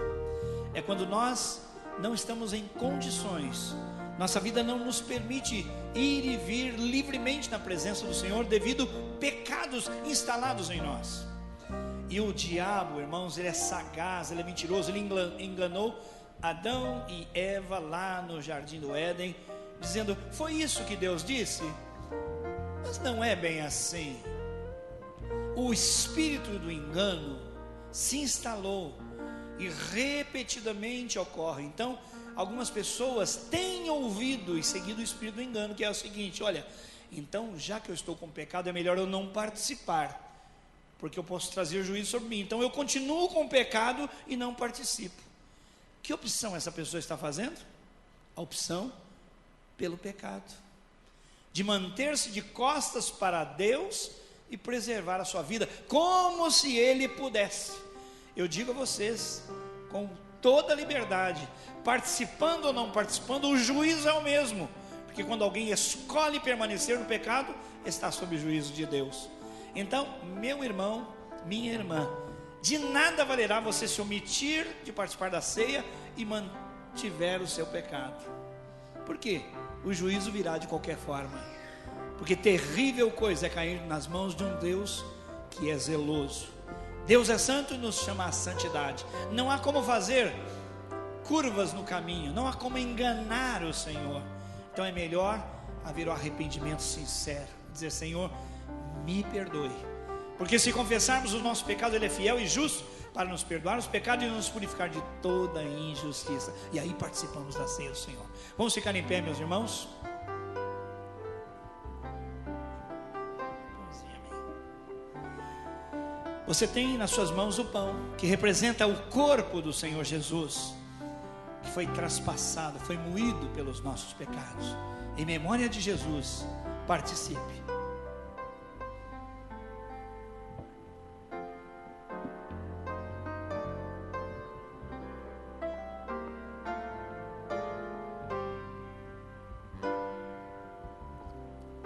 É quando nós não estamos em condições, nossa vida não nos permite ir e vir livremente na presença do Senhor devido a pecados instalados em nós. E o diabo, irmãos, ele é sagaz, ele é mentiroso. Ele enganou Adão e Eva lá no jardim do Éden, dizendo: foi isso que Deus disse? Mas não é bem assim. O espírito do engano se instalou e repetidamente ocorre. Então, algumas pessoas têm ouvido e seguido o espírito do engano, que é o seguinte: olha, então já que eu estou com pecado, é melhor eu não participar, porque eu posso trazer juízo sobre mim. Então eu continuo com o pecado e não participo. Que opção essa pessoa está fazendo? A opção pelo pecado, de manter-se de costas para Deus e preservar a sua vida, como se Ele pudesse. Eu digo a vocês, com toda a liberdade, participando ou não participando, o juízo é o mesmo, porque quando alguém escolhe permanecer no pecado, está sob o juízo de Deus. Então, meu irmão, minha irmã, de nada valerá você se omitir de participar da ceia e mantiver o seu pecado. Por quê? O juízo virá de qualquer forma, porque terrível coisa é cair nas mãos de um Deus que é zeloso. Deus é santo e nos chama à santidade. Não há como fazer curvas no caminho, não há como enganar o Senhor. Então é melhor haver o arrependimento sincero, dizer: Senhor, me perdoe, porque se confessarmos os nossos pecados, Ele é fiel e justo para nos perdoar os pecados e nos purificar de toda injustiça. E aí participamos da ceia do Senhor. Vamos ficar em pé, meus irmãos? Você tem nas suas mãos o pão, que representa o corpo do Senhor Jesus, que foi traspassado, foi moído pelos nossos pecados. Em memória de Jesus, participe.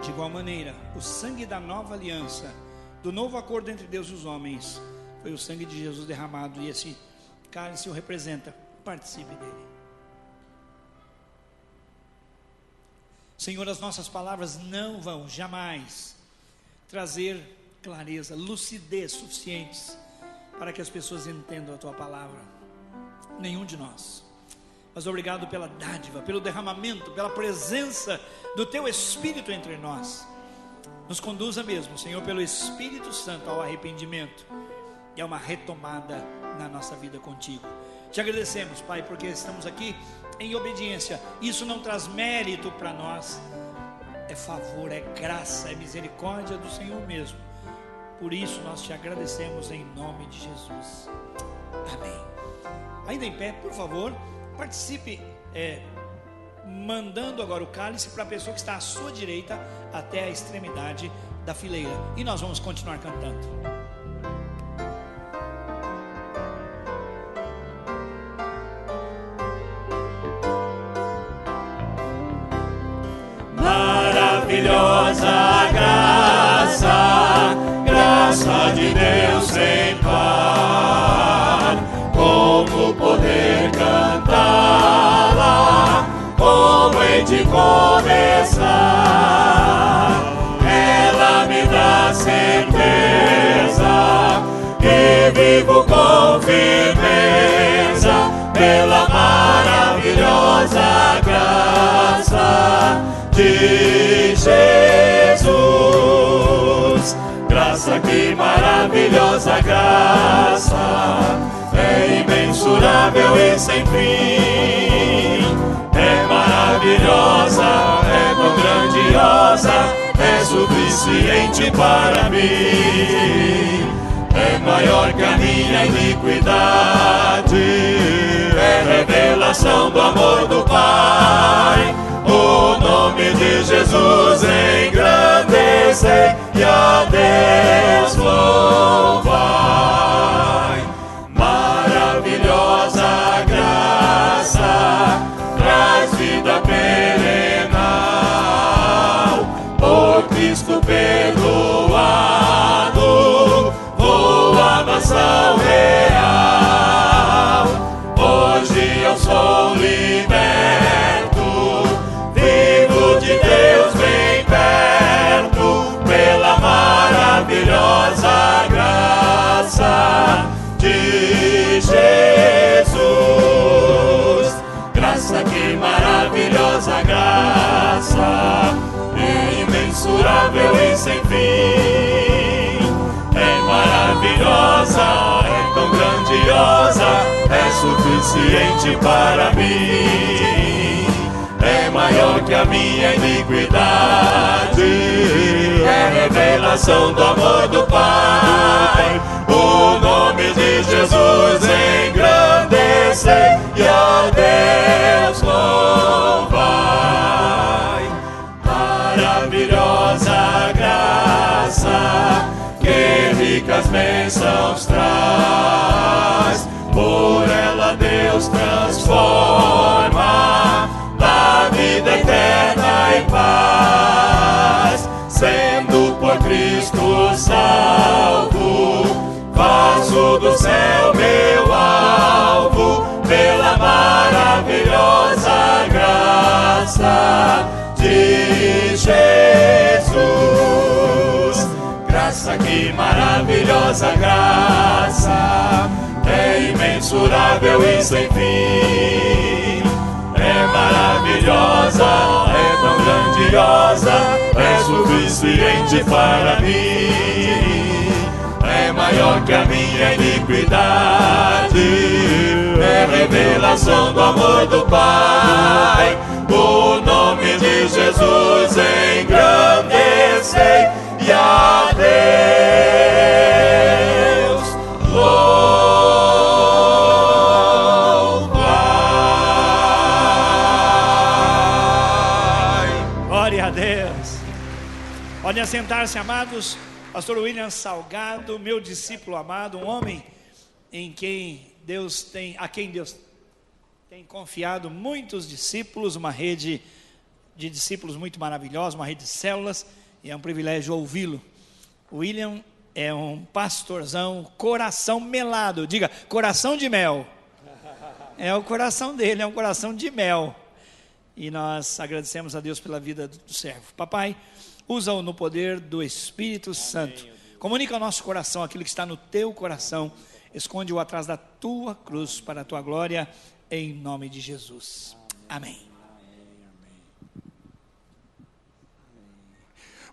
De igual maneira, o sangue da nova aliança, do novo acordo entre Deus e os homens, foi o sangue de Jesus derramado, e esse cálice o representa. Participe dele. Senhor, as nossas palavras não vão jamais trazer clareza, lucidez suficientes para que as pessoas entendam a tua palavra. Nenhum de nós. Mas obrigado pela dádiva, pelo derramamento, pela presença do teu Espírito entre nós. Nos conduza mesmo, Senhor, pelo Espírito Santo ao arrependimento e a uma retomada na nossa vida contigo. Te agradecemos, Pai, porque estamos aqui em obediência. Isso não traz mérito para nós, é favor, é graça, é misericórdia do Senhor mesmo. Por isso nós te agradecemos em nome de Jesus. Amém. Ainda em pé, por favor, participe, mandando agora o cálice para a pessoa que está à sua direita até a extremidade da fileira. E nós vamos continuar cantando. Maravilhosa graça, graça de Deus sem par, como poder cantá-la, como hei de começar. Ela me dá certeza que vivo com firmeza pela maravilhosa maravilhosa graça de Jesus. Graça, que maravilhosa graça, é imensurável e sem fim. É maravilhosa, é tão grandiosa, é suficiente para mim. É maior que a minha iniquidade, é revelação do amor do Pai. O nome de Jesus engrandecei e a Deus louvai. Maravilhosa graça, traz vida perenal. Por Cristo perdoado, vou à nação real. Hoje eu sou liberto, vivo de Deus bem perto, pela maravilhosa graça de Jesus. Graça, que maravilhosa graça, é imensurável e sem fim. É maravilhosa, é tão grandiosa, é suficiente para mim. É maior que a minha iniquidade, é revelação do amor do Pai. O nome de Jesus engrandecei e a Deus louvai. Maravilhosa graça, que ricas bênçãos traz. Por ela Deus transforma da vida eterna em paz. Sendo por Cristo salvo, faço do céu meu alvo, pela maravilhosa graça de Jesus. Graça, que maravilhosa graça, é imensurável e sem fim. É maravilhosa, é tão grandiosa, é suficiente para mim. É maior que a minha iniquidade, é revelação do amor do Pai. O nome de Jesus engrandecei e a Deus louvai. Glória a Deus. Podem assentar-se, amados. Pastor William Salgado, meu discípulo amado, um homem a quem Deus tem confiado muitos discípulos, uma rede de discípulos muito maravilhosa, uma rede de células, e é um privilégio ouvi-lo. O William é um pastorzão, coração melado, diga, coração de mel. É o coração dele, é um coração de mel. E nós agradecemos a Deus pela vida do servo. Papai, usa-o no poder do Espírito Santo. Comunica ao nosso coração aquilo que está no teu coração. Esconde-o atrás da tua cruz para a tua glória, em nome de Jesus. Amém.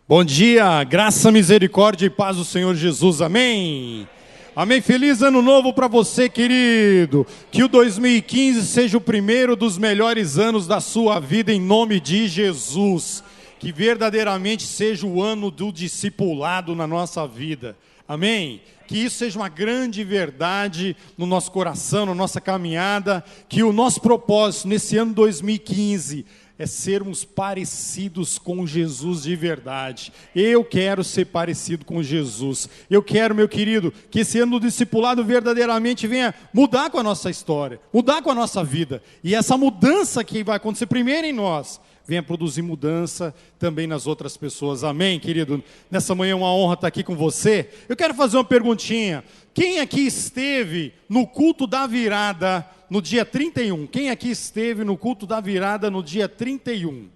Bom dia, graça, misericórdia e paz do Senhor Jesus, amém. Amém, feliz ano novo para você, querido. Que o 2015 seja o primeiro dos melhores anos da sua vida, em nome de Jesus. Que verdadeiramente seja o ano do discipulado na nossa vida, amém? Que isso seja uma grande verdade no nosso coração, na nossa caminhada. Que o nosso propósito nesse ano 2015 é sermos parecidos com Jesus de verdade. Eu quero ser parecido com Jesus. Eu quero, meu querido, que esse ano do discipulado verdadeiramente venha mudar com a nossa história, mudar com a nossa vida. E essa mudança que vai acontecer primeiro em nós, venha produzir mudança também nas outras pessoas. Amém, querido? Nessa manhã é uma honra estar aqui com você. Eu quero fazer uma perguntinha. Quem aqui esteve no culto da virada no dia 31? Quem aqui esteve no culto da virada no dia 31?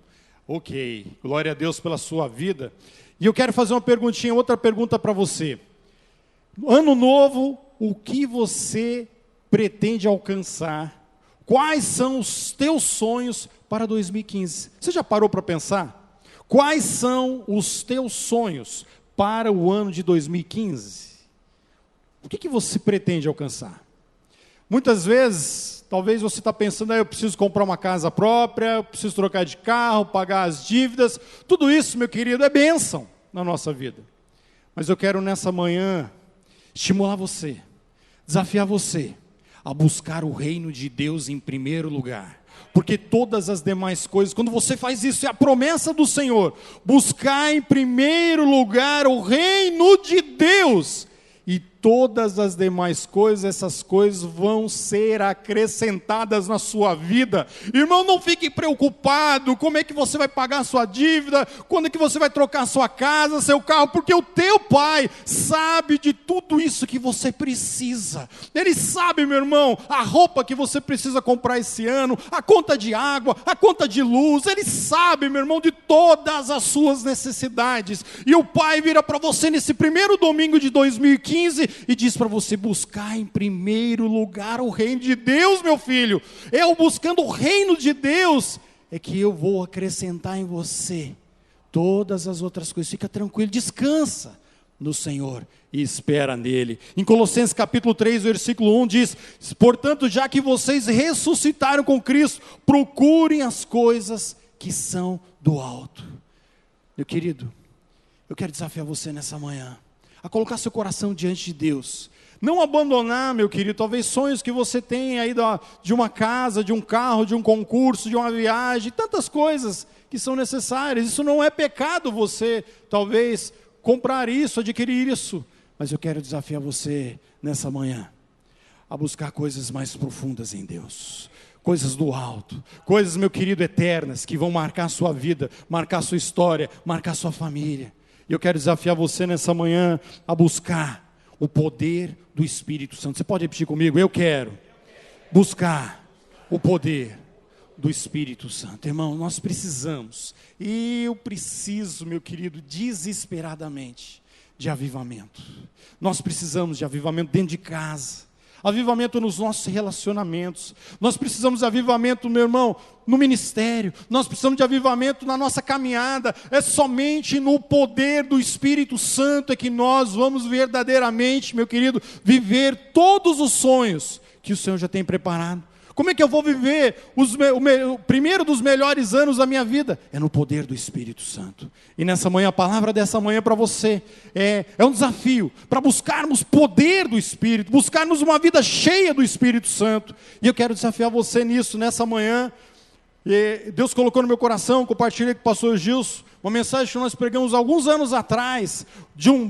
Ok, glória a Deus pela sua vida. E eu quero fazer uma perguntinha, outra pergunta para você. Ano novo, o que você pretende alcançar? Quais são os teus sonhos para 2015? Você já parou para pensar? Quais são os teus sonhos para o ano de 2015? O que você pretende alcançar? Muitas vezes, talvez você está pensando, eu preciso comprar uma casa própria, eu preciso trocar de carro, pagar as dívidas. Tudo isso, meu querido, é bênção na nossa vida. Mas eu quero nessa manhã estimular você, desafiar você a buscar o reino de Deus em primeiro lugar. Porque todas as demais coisas, quando você faz isso, é a promessa do Senhor, buscar em primeiro lugar o reino de Deus, e todas as demais coisas, essas coisas vão ser acrescentadas na sua vida. Irmão, não fique preocupado, como é que você vai pagar a sua dívida, quando é que você vai trocar a sua casa, seu carro, porque o teu Pai sabe de tudo isso que você precisa. Ele sabe, meu irmão, a roupa que você precisa comprar esse ano, a conta de água, a conta de luz. Ele sabe, meu irmão, de todas as suas necessidades. E o Pai vira para você nesse primeiro domingo de 2015 e diz para você buscar em primeiro lugar o reino de Deus, meu filho. Eu buscando o reino de Deus, é que eu vou acrescentar em você todas as outras coisas. Fica tranquilo, descansa no Senhor e espera nele. Em Colossenses capítulo 3, versículo 1 diz: portanto, já que vocês ressuscitaram com Cristo, procurem as coisas que são do alto. Meu querido, eu quero desafiar você nessa manhã a colocar seu coração diante de Deus. Não abandonar, meu querido, talvez sonhos que você tem aí de uma casa, de um carro, de um concurso, de uma viagem, tantas coisas que são necessárias. Isso não é pecado você, talvez, comprar isso, adquirir isso. Mas eu quero desafiar você nessa manhã a buscar coisas mais profundas em Deus. Coisas do alto, coisas, meu querido, eternas, que vão marcar a sua vida, marcar a sua história, marcar a sua família. E eu quero desafiar você nessa manhã a buscar o poder do Espírito Santo. Você pode repetir comigo? Eu quero buscar o poder do Espírito Santo. Irmão, nós precisamos, e eu preciso, meu querido, desesperadamente, de avivamento. Nós precisamos de avivamento dentro de casa, avivamento nos nossos relacionamentos. Nós precisamos de avivamento, meu irmão, no ministério. Nós precisamos de avivamento na nossa caminhada. É somente no poder do Espírito Santo é que nós vamos verdadeiramente, meu querido, viver todos os sonhos que o Senhor já tem preparado. Como é que eu vou viver o primeiro dos melhores anos da minha vida? É no poder do Espírito Santo. E nessa manhã, a palavra dessa manhã para você é um desafio para buscarmos poder do Espírito, buscarmos uma vida cheia do Espírito Santo. E eu quero desafiar você nisso, nessa manhã. E Deus colocou no meu coração, compartilhei com o pastor Gilson, uma mensagem que nós pregamos alguns anos atrás,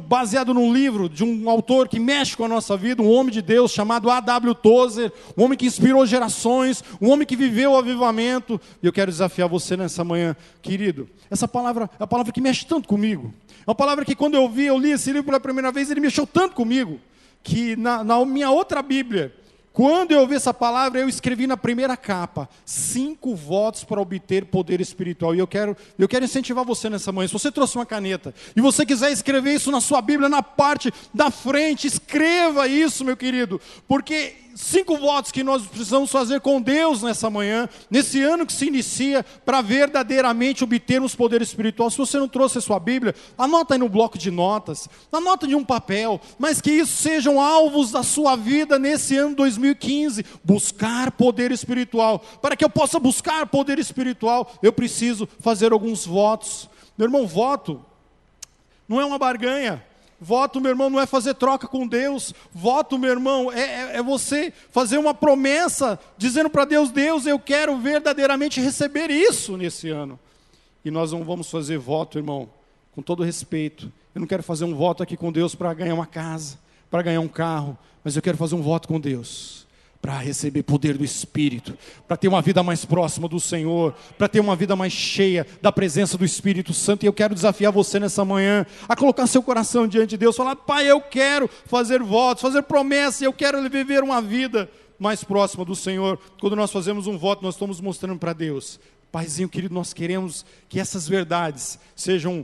baseado num livro de um autor que mexe com a nossa vida, um homem de Deus chamado A.W. Tozer, um homem que inspirou gerações, um homem que viveu o avivamento. E eu quero desafiar você nessa manhã, querido. Essa palavra é uma palavra que mexe tanto comigo. É uma palavra que quando eu li esse livro pela primeira vez, ele mexeu tanto comigo, que na minha outra Bíblia, quando eu vi essa palavra, eu escrevi na primeira capa: 5 votos para obter poder espiritual. E eu quero incentivar você nessa manhã. Se você trouxe uma caneta e você quiser escrever isso na sua Bíblia, na parte da frente, escreva isso, meu querido, porque 5 votos que nós precisamos fazer com Deus nessa manhã, nesse ano que se inicia, para verdadeiramente obtermos poder espiritual. Se você não trouxe a sua Bíblia, anota aí no bloco de notas, anota em um papel, mas que isso sejam alvos da sua vida nesse ano 2015, buscar poder espiritual. Para que eu possa buscar poder espiritual, eu preciso fazer alguns votos. Meu irmão, voto não é uma barganha. Voto, meu irmão, não é fazer troca com Deus. Voto, meu irmão, é você fazer uma promessa, dizendo para Deus: Deus, eu quero verdadeiramente receber isso nesse ano. E nós não vamos fazer voto, irmão, com todo respeito. Eu não quero fazer um voto aqui com Deus para ganhar uma casa, para ganhar um carro, mas eu quero fazer um voto com Deus para receber poder do Espírito, para ter uma vida mais próxima do Senhor, para ter uma vida mais cheia da presença do Espírito Santo. E eu quero desafiar você nessa manhã a colocar seu coração diante de Deus, falar: Pai, eu quero fazer votos, fazer promessas, eu quero viver uma vida mais próxima do Senhor. Quando nós fazemos um voto, nós estamos mostrando para Deus: Paizinho querido, nós queremos que essas verdades sejam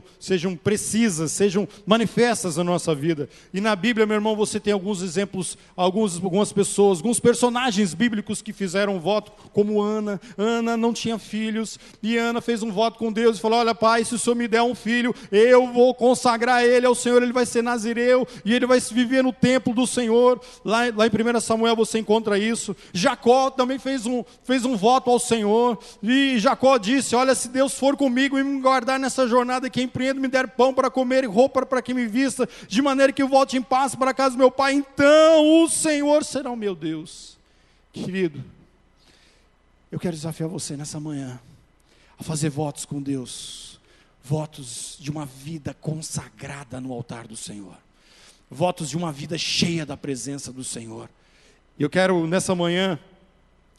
precisas, sejam manifestas na nossa vida. E na Bíblia, meu irmão, você tem alguns exemplos, algumas pessoas, alguns personagens bíblicos que fizeram um voto, como Ana. Ana não tinha filhos, e Ana fez um voto com Deus e falou: olha, Pai, se o Senhor me der um filho, eu vou consagrar ele ao Senhor, ele vai ser nazireu, e ele vai viver no templo do Senhor. Lá em 1 Samuel você encontra isso. Jacó também fez um voto ao Senhor, e Jacó disse: olha, se Deus for comigo e me guardar nessa jornada que empreendo, me der pão para comer e roupa para que me vista, de maneira que eu volte em paz para a casa do meu pai, então o Senhor será o meu Deus. Querido, eu quero desafiar você nessa manhã a fazer votos com Deus, votos de uma vida consagrada no altar do Senhor, votos de uma vida cheia da presença do Senhor. Eu quero nessa manhã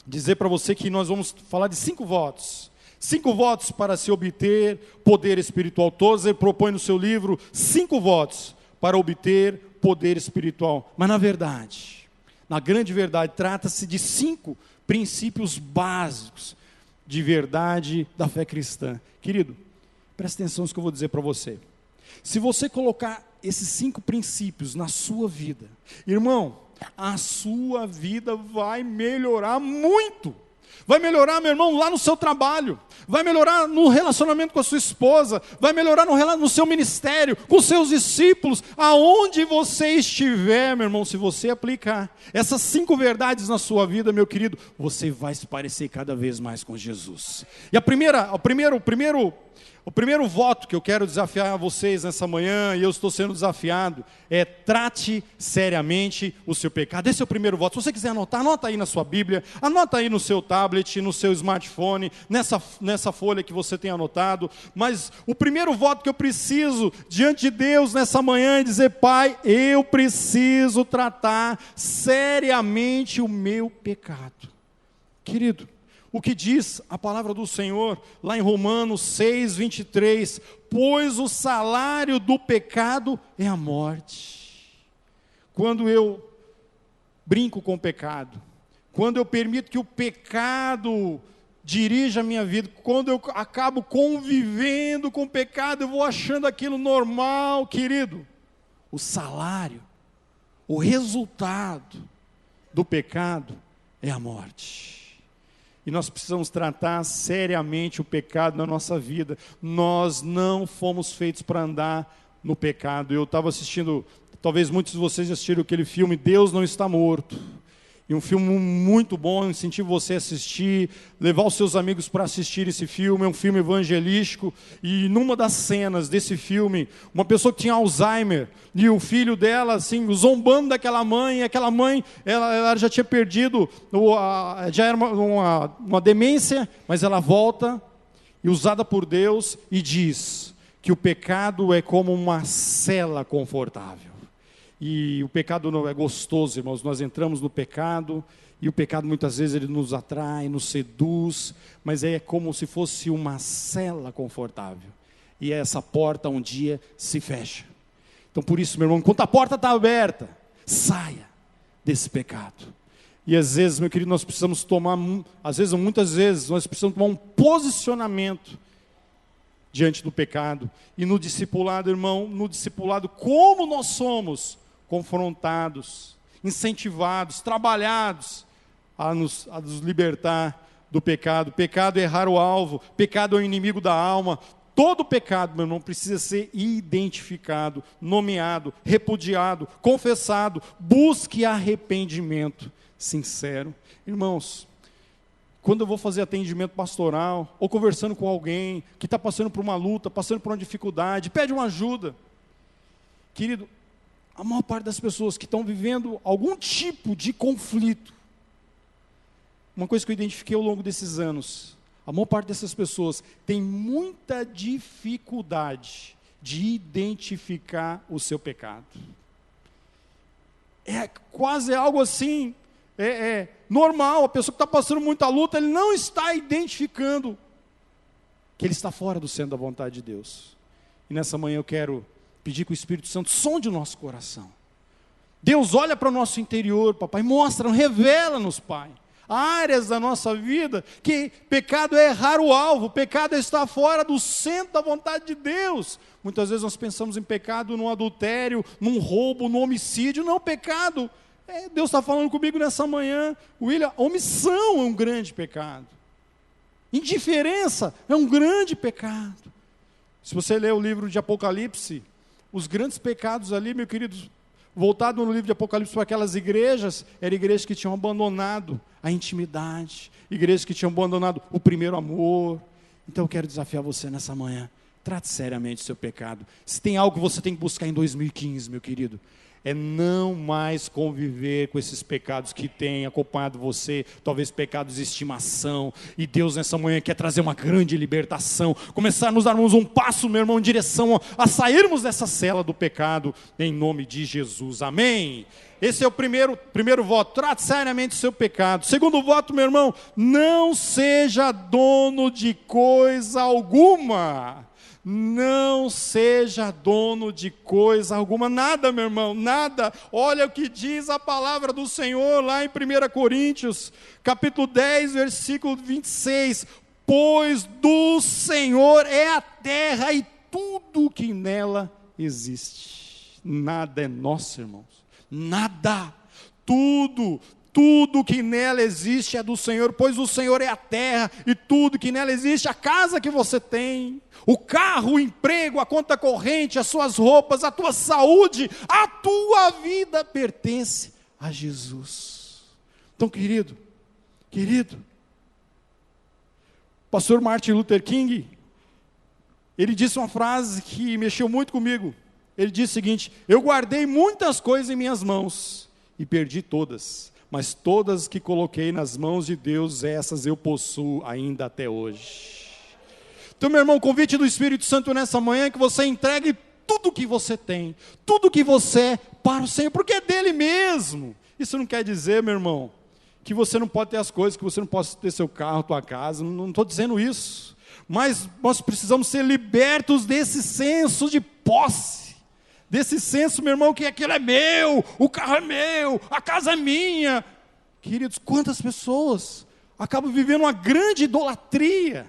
dizer para você que nós vamos falar de 5 votos. 5 votos para se obter poder espiritual. Tozer propõe no seu livro 5 votos para obter poder espiritual. Mas na verdade, na grande verdade, trata-se de 5 princípios básicos de verdade da fé cristã. Querido, presta atenção no que eu vou dizer para você. Se você colocar esses 5 princípios na sua vida, irmão, a sua vida vai melhorar muito. Vai melhorar, meu irmão, lá no seu trabalho, vai melhorar no relacionamento com a sua esposa, vai melhorar no seu ministério, com os seus discípulos, aonde você estiver, meu irmão. Se você aplicar essas 5 verdades na sua vida, meu querido, você vai se parecer cada vez mais com Jesus. E o primeiro voto que eu quero desafiar vocês nessa manhã, e eu estou sendo desafiado, é: trate seriamente o seu pecado. Esse é o primeiro voto. Se você quiser anotar, anota aí na sua Bíblia, anota aí no seu tablet, no seu smartphone, nessa folha que você tem anotado. Mas o primeiro voto que eu preciso diante de Deus nessa manhã é dizer: Pai, eu preciso tratar seriamente o meu pecado. Querido, o que diz a palavra do Senhor, lá em Romanos 6, 23, pois o salário do pecado é a morte. Quando eu brinco com o pecado, quando eu permito que o pecado dirija a minha vida, quando eu acabo convivendo com o pecado, eu vou achando aquilo normal, querido. O salário, o resultado do pecado é a morte. E nós precisamos tratar seriamente o pecado na nossa vida. Nós não fomos feitos para andar no pecado. Eu estava assistindo, talvez muitos de vocês assistiram aquele filme Deus Não Está Morto. E um filme muito bom, eu incentivo você a assistir, levar os seus amigos para assistir esse filme. É um filme evangelístico, e numa das cenas desse filme, uma pessoa que tinha Alzheimer, e o filho dela, assim, zombando daquela mãe, e aquela mãe, ela já tinha perdido, já era uma demência, mas ela volta, e usada por Deus, e diz que o pecado é como uma cela confortável. E o pecado não é gostoso, irmãos. Nós entramos no pecado, e o pecado muitas vezes ele nos atrai, nos seduz, mas é como se fosse uma cela confortável. E essa porta um dia se fecha. Então por isso, meu irmão, enquanto a porta está aberta, saia desse pecado. E às vezes, meu querido, nós precisamos tomar, muitas vezes, nós precisamos tomar um posicionamento diante do pecado. E no discipulado, irmão, como nós somos confrontados, incentivados, trabalhados a nos libertar do pecado. Pecado é errar o alvo, pecado é o inimigo da alma. Todo pecado, meu irmão, precisa ser identificado, nomeado, repudiado, confessado. Busque arrependimento sincero. Irmãos, quando eu vou fazer atendimento pastoral, ou conversando com alguém que está passando por uma luta, passando por uma dificuldade, pede uma ajuda. Querido, a maior parte das pessoas que estão vivendo algum tipo de conflito, uma coisa que eu identifiquei ao longo desses anos, a maior parte dessas pessoas tem muita dificuldade de identificar o seu pecado. É quase algo assim, normal. A pessoa que está passando muita luta, ele não está identificando que ele está fora do centro da vontade de Deus. E nessa manhã eu quero pedir que o Espírito Santo sonde o nosso coração. Deus olha para o nosso interior, papai, mostra, revela-nos, Pai, áreas da nossa vida que pecado é errar o alvo, pecado é estar fora do centro da vontade de Deus. Muitas vezes nós pensamos em pecado no adultério, num roubo, no homicídio. Não, pecado, Deus está falando comigo nessa manhã, William, omissão é um grande pecado. Indiferença é um grande pecado. Se você ler o livro de Apocalipse, os grandes pecados ali, meu querido, voltado no livro de Apocalipse para aquelas igrejas, eram igrejas que tinham abandonado a intimidade, igrejas que tinham abandonado o primeiro amor. Então eu quero desafiar você nessa manhã, trate seriamente o seu pecado. Se tem algo que você tem que buscar em 2015, meu querido, é não mais conviver com esses pecados que têm acompanhado você, talvez pecados de estimação, e Deus nessa manhã quer trazer uma grande libertação, começar a nos darmos um passo, meu irmão, em direção a sairmos dessa cela do pecado, em nome de Jesus, amém? Esse é o primeiro voto, trate seriamente o seu pecado. Segundo voto, meu irmão, não seja dono de coisa alguma. Não seja dono de coisa alguma, nada, meu irmão, nada. Olha o que diz a palavra do Senhor lá em 1 Coríntios, capítulo 10, versículo 26. Pois do Senhor é a terra e tudo que nela existe. Nada é nosso, irmãos, nada, tudo que nela existe é do Senhor, pois o Senhor é a terra e tudo que nela existe, a casa que você tem, o carro, o emprego, a conta corrente, as suas roupas, a tua saúde, a tua vida pertence a Jesus. Então, querido, pastor Martin Luther King, ele disse uma frase que mexeu muito comigo. Ele disse o seguinte: eu guardei muitas coisas em minhas mãos e perdi todas, mas todas que coloquei nas mãos de Deus, essas eu possuo ainda até hoje. Então, meu irmão, o convite do Espírito Santo nessa manhã é que você entregue tudo que você tem, tudo que você é para o Senhor, porque é dele mesmo. Isso não quer dizer, meu irmão, que você não pode ter as coisas, que você não pode ter seu carro, tua casa, não estou dizendo isso. Mas nós precisamos ser libertos desse senso de posse, desse senso, meu irmão, que aquilo é meu, o carro é meu, a casa é minha. Queridos, quantas pessoas acabam vivendo uma grande idolatria,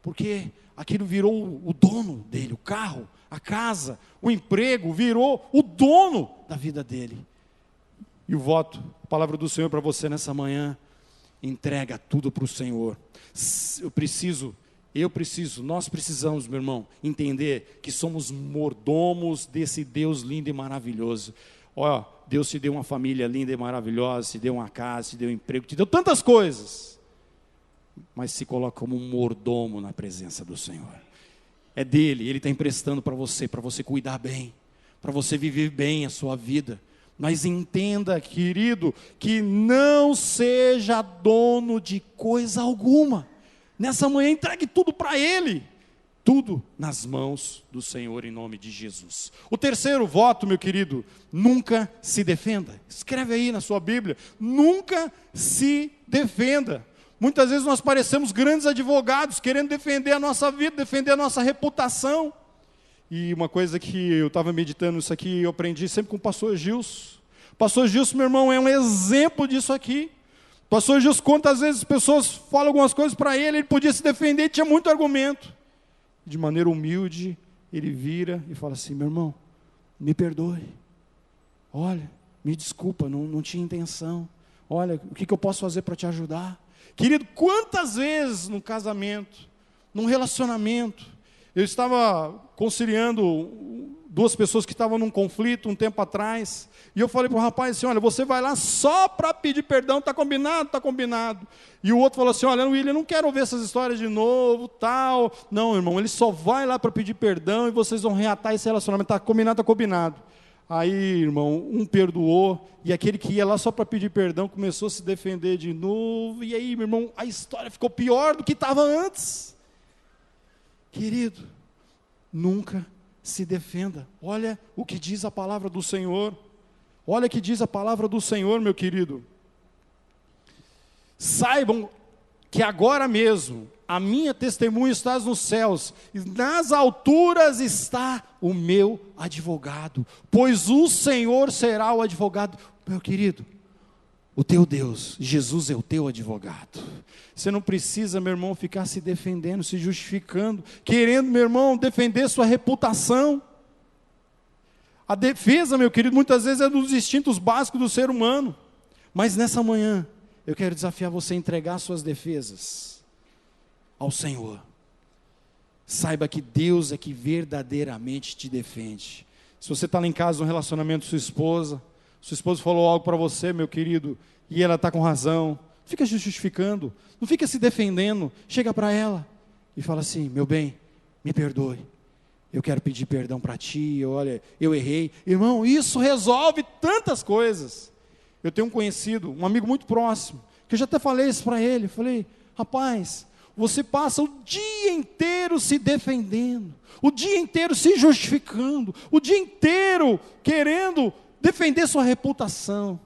porque aquilo virou o dono dele, o carro, a casa, o emprego, virou o dono da vida dele. E o voto, a palavra do Senhor para você nessa manhã: entrega tudo para o Senhor. Nós precisamos, meu irmão, entender que somos mordomos desse Deus lindo e maravilhoso. Ó, Deus te deu uma família linda e maravilhosa, te deu uma casa, te deu um emprego, te deu tantas coisas, mas se coloca como um mordomo na presença do Senhor. É dele, ele está emprestando para você cuidar bem, para você viver bem a sua vida. Mas entenda, querido, que não seja dono de coisa alguma. Nessa manhã entregue tudo para ele, tudo nas mãos do Senhor, em nome de Jesus. O terceiro voto, meu querido: nunca se defenda. Escreve aí na sua Bíblia: nunca se defenda. Muitas vezes nós parecemos grandes advogados, querendo defender a nossa vida, defender a nossa reputação. E uma coisa que eu estava meditando isso aqui, eu aprendi sempre com o pastor Gilson. O pastor Gilson, meu irmão, é um exemplo disso aqui. O pastor Gilson, quantas vezes as pessoas falam algumas coisas para ele podia se defender, ele tinha muito argumento. De maneira humilde, ele vira e fala assim: meu irmão, me perdoe. Olha, me desculpa, não tinha intenção. Olha, o que eu posso fazer para te ajudar? Querido, quantas vezes num casamento, num relacionamento, eu estava conciliando duas pessoas que estavam num conflito um tempo atrás, e eu falei para o rapaz assim: olha, você vai lá só para pedir perdão, está combinado? Está combinado. E o outro falou assim: olha, William, não quero ouvir essas histórias de novo, tal. Não, irmão, ele só vai lá para pedir perdão e vocês vão reatar esse relacionamento, está combinado, está combinado. Aí, irmão, um perdoou, e aquele que ia lá só para pedir perdão começou a se defender de novo, e aí, meu irmão, a história ficou pior do que estava antes. Querido, nunca se defenda. Olha o que diz a palavra do Senhor. Olha o que diz a palavra do Senhor, meu querido. Saibam que agora mesmo a minha testemunha está nos céus, e nas alturas está o meu advogado, pois o Senhor será o advogado. Meu querido, O teu Deus, Jesus é o teu advogado. Você não precisa, meu irmão, ficar se defendendo, se justificando, querendo, meu irmão, defender sua reputação. A defesa, meu querido, muitas vezes é dos instintos básicos do ser humano. Mas nessa manhã, eu quero desafiar você a entregar suas defesas ao Senhor. Saiba que Deus é que verdadeiramente te defende. Se você está lá em casa, num relacionamento com sua esposa falou algo para você, meu querido, e ela está com razão, não fica se justificando, não fica se defendendo, chega para ela e fala assim: meu bem, me perdoe, eu quero pedir perdão para ti, olha, eu errei. Irmão, isso resolve tantas coisas. Eu tenho um conhecido, um amigo muito próximo, que eu já até falei isso para ele, falei: rapaz, você passa o dia inteiro se defendendo, o dia inteiro se justificando, o dia inteiro querendo defender sua reputação.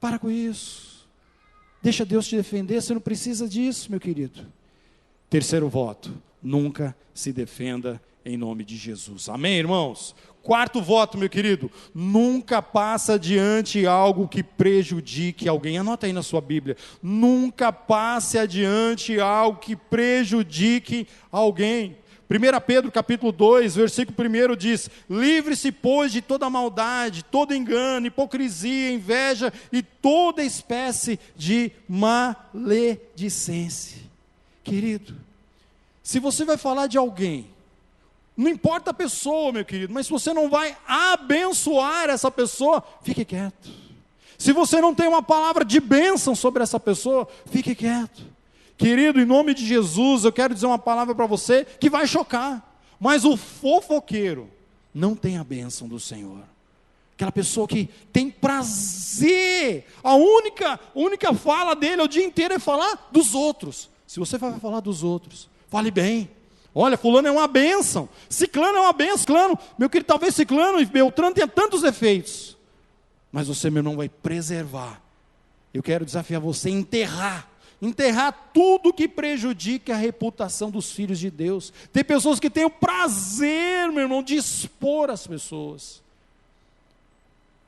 Para com isso. Deixa Deus te defender, você não precisa disso, meu querido. Terceiro voto: nunca se defenda em nome de Jesus. Amém, irmãos? Quarto voto, meu querido: nunca passa adiante algo que prejudique alguém. Anota aí na sua Bíblia: nunca passe adiante algo que prejudique alguém. 1 Pedro capítulo 2, versículo 1 diz: livre-se, pois, de toda maldade, todo engano, hipocrisia, inveja e toda espécie de maledicência. Querido, se você vai falar de alguém, não importa a pessoa, meu querido, mas se você não vai abençoar essa pessoa, fique quieto. Se você não tem uma palavra de bênção sobre essa pessoa, fique quieto. Querido, em nome de Jesus, eu quero dizer uma palavra para você que vai chocar. Mas o fofoqueiro não tem a bênção do Senhor. Aquela pessoa que tem prazer, a única fala dele o dia inteiro é falar dos outros. Se você vai falar dos outros, fale bem. Olha, fulano é uma bênção, ciclano é uma bênção, ciclano, meu querido, talvez ciclano e Beltrano tenha tantos defeitos, mas você, meu irmão, vai preservar. Eu quero desafiar você a enterrar tudo que prejudique a reputação dos filhos de Deus. Tem pessoas que têm o prazer, meu irmão, de expor as pessoas.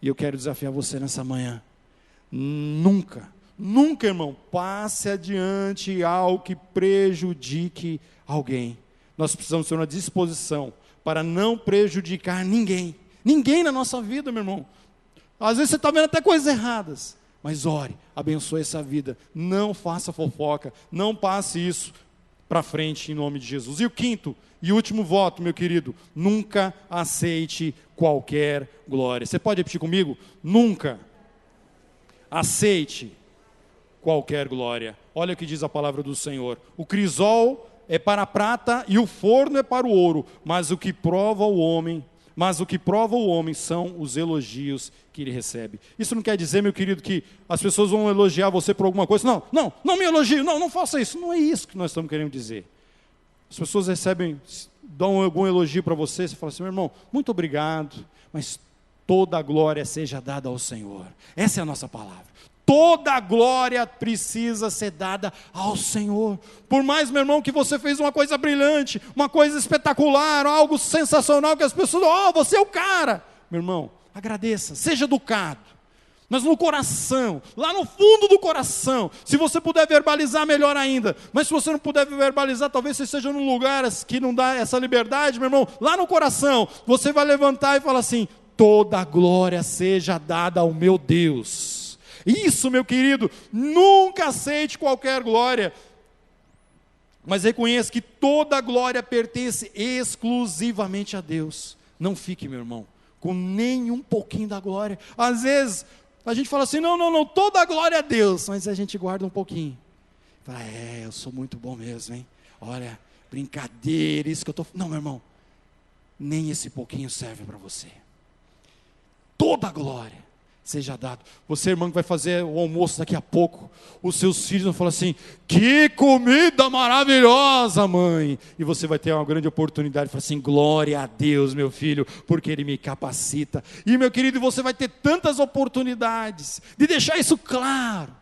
E eu quero desafiar você nessa manhã: nunca, irmão, passe adiante algo que prejudique alguém. Nós precisamos ter uma disposição para não prejudicar ninguém na nossa vida, meu irmão. Às vezes você está vendo até coisas erradas, mas ore, abençoe essa vida, não faça fofoca, não passe isso para frente em nome de Jesus. E o quinto e último voto, meu querido: nunca aceite qualquer glória. Você pode repetir comigo? Nunca aceite qualquer glória. Olha o que diz a palavra do Senhor: o crisol é para a prata e o forno é para o ouro, mas o que prova o homem são os elogios que ele recebe. Isso não quer dizer, meu querido, que as pessoas vão elogiar você por alguma coisa. Não me elogie, não faça isso. Não é isso que nós estamos querendo dizer. As pessoas dão algum elogio para você, você fala assim: meu irmão, muito obrigado, mas toda a glória seja dada ao Senhor. Essa é a nossa palavra. Toda a glória precisa ser dada ao Senhor. Por mais, meu irmão, que você fez uma coisa brilhante, uma coisa espetacular, algo sensacional, que as pessoas, você é o cara. Meu irmão, agradeça, seja educado. Mas no coração, lá no fundo do coração, se você puder verbalizar, melhor ainda. Mas se você não puder verbalizar, talvez você esteja num lugar que não dá essa liberdade, meu irmão. Lá no coração, você vai levantar e falar assim: toda a glória seja dada ao meu Deus. Isso, meu querido, nunca aceite qualquer glória, mas reconheça que toda a glória pertence exclusivamente a Deus. Não fique, meu irmão, com nenhum pouquinho da glória. Às vezes, a gente fala assim: não, toda a glória é a Deus, mas a gente guarda um pouquinho. Fala: eu sou muito bom mesmo, hein? Olha, brincadeira, isso que eu estou... Não, meu irmão, nem esse pouquinho serve para você. Toda a glória seja dado. Você, irmão, que vai fazer o almoço daqui a pouco, os seus filhos vão falar assim: que comida maravilhosa, mãe! E você vai ter uma grande oportunidade de falar assim: glória a Deus, meu filho, porque Ele me capacita. E, meu querido, você vai ter tantas oportunidades de deixar isso claro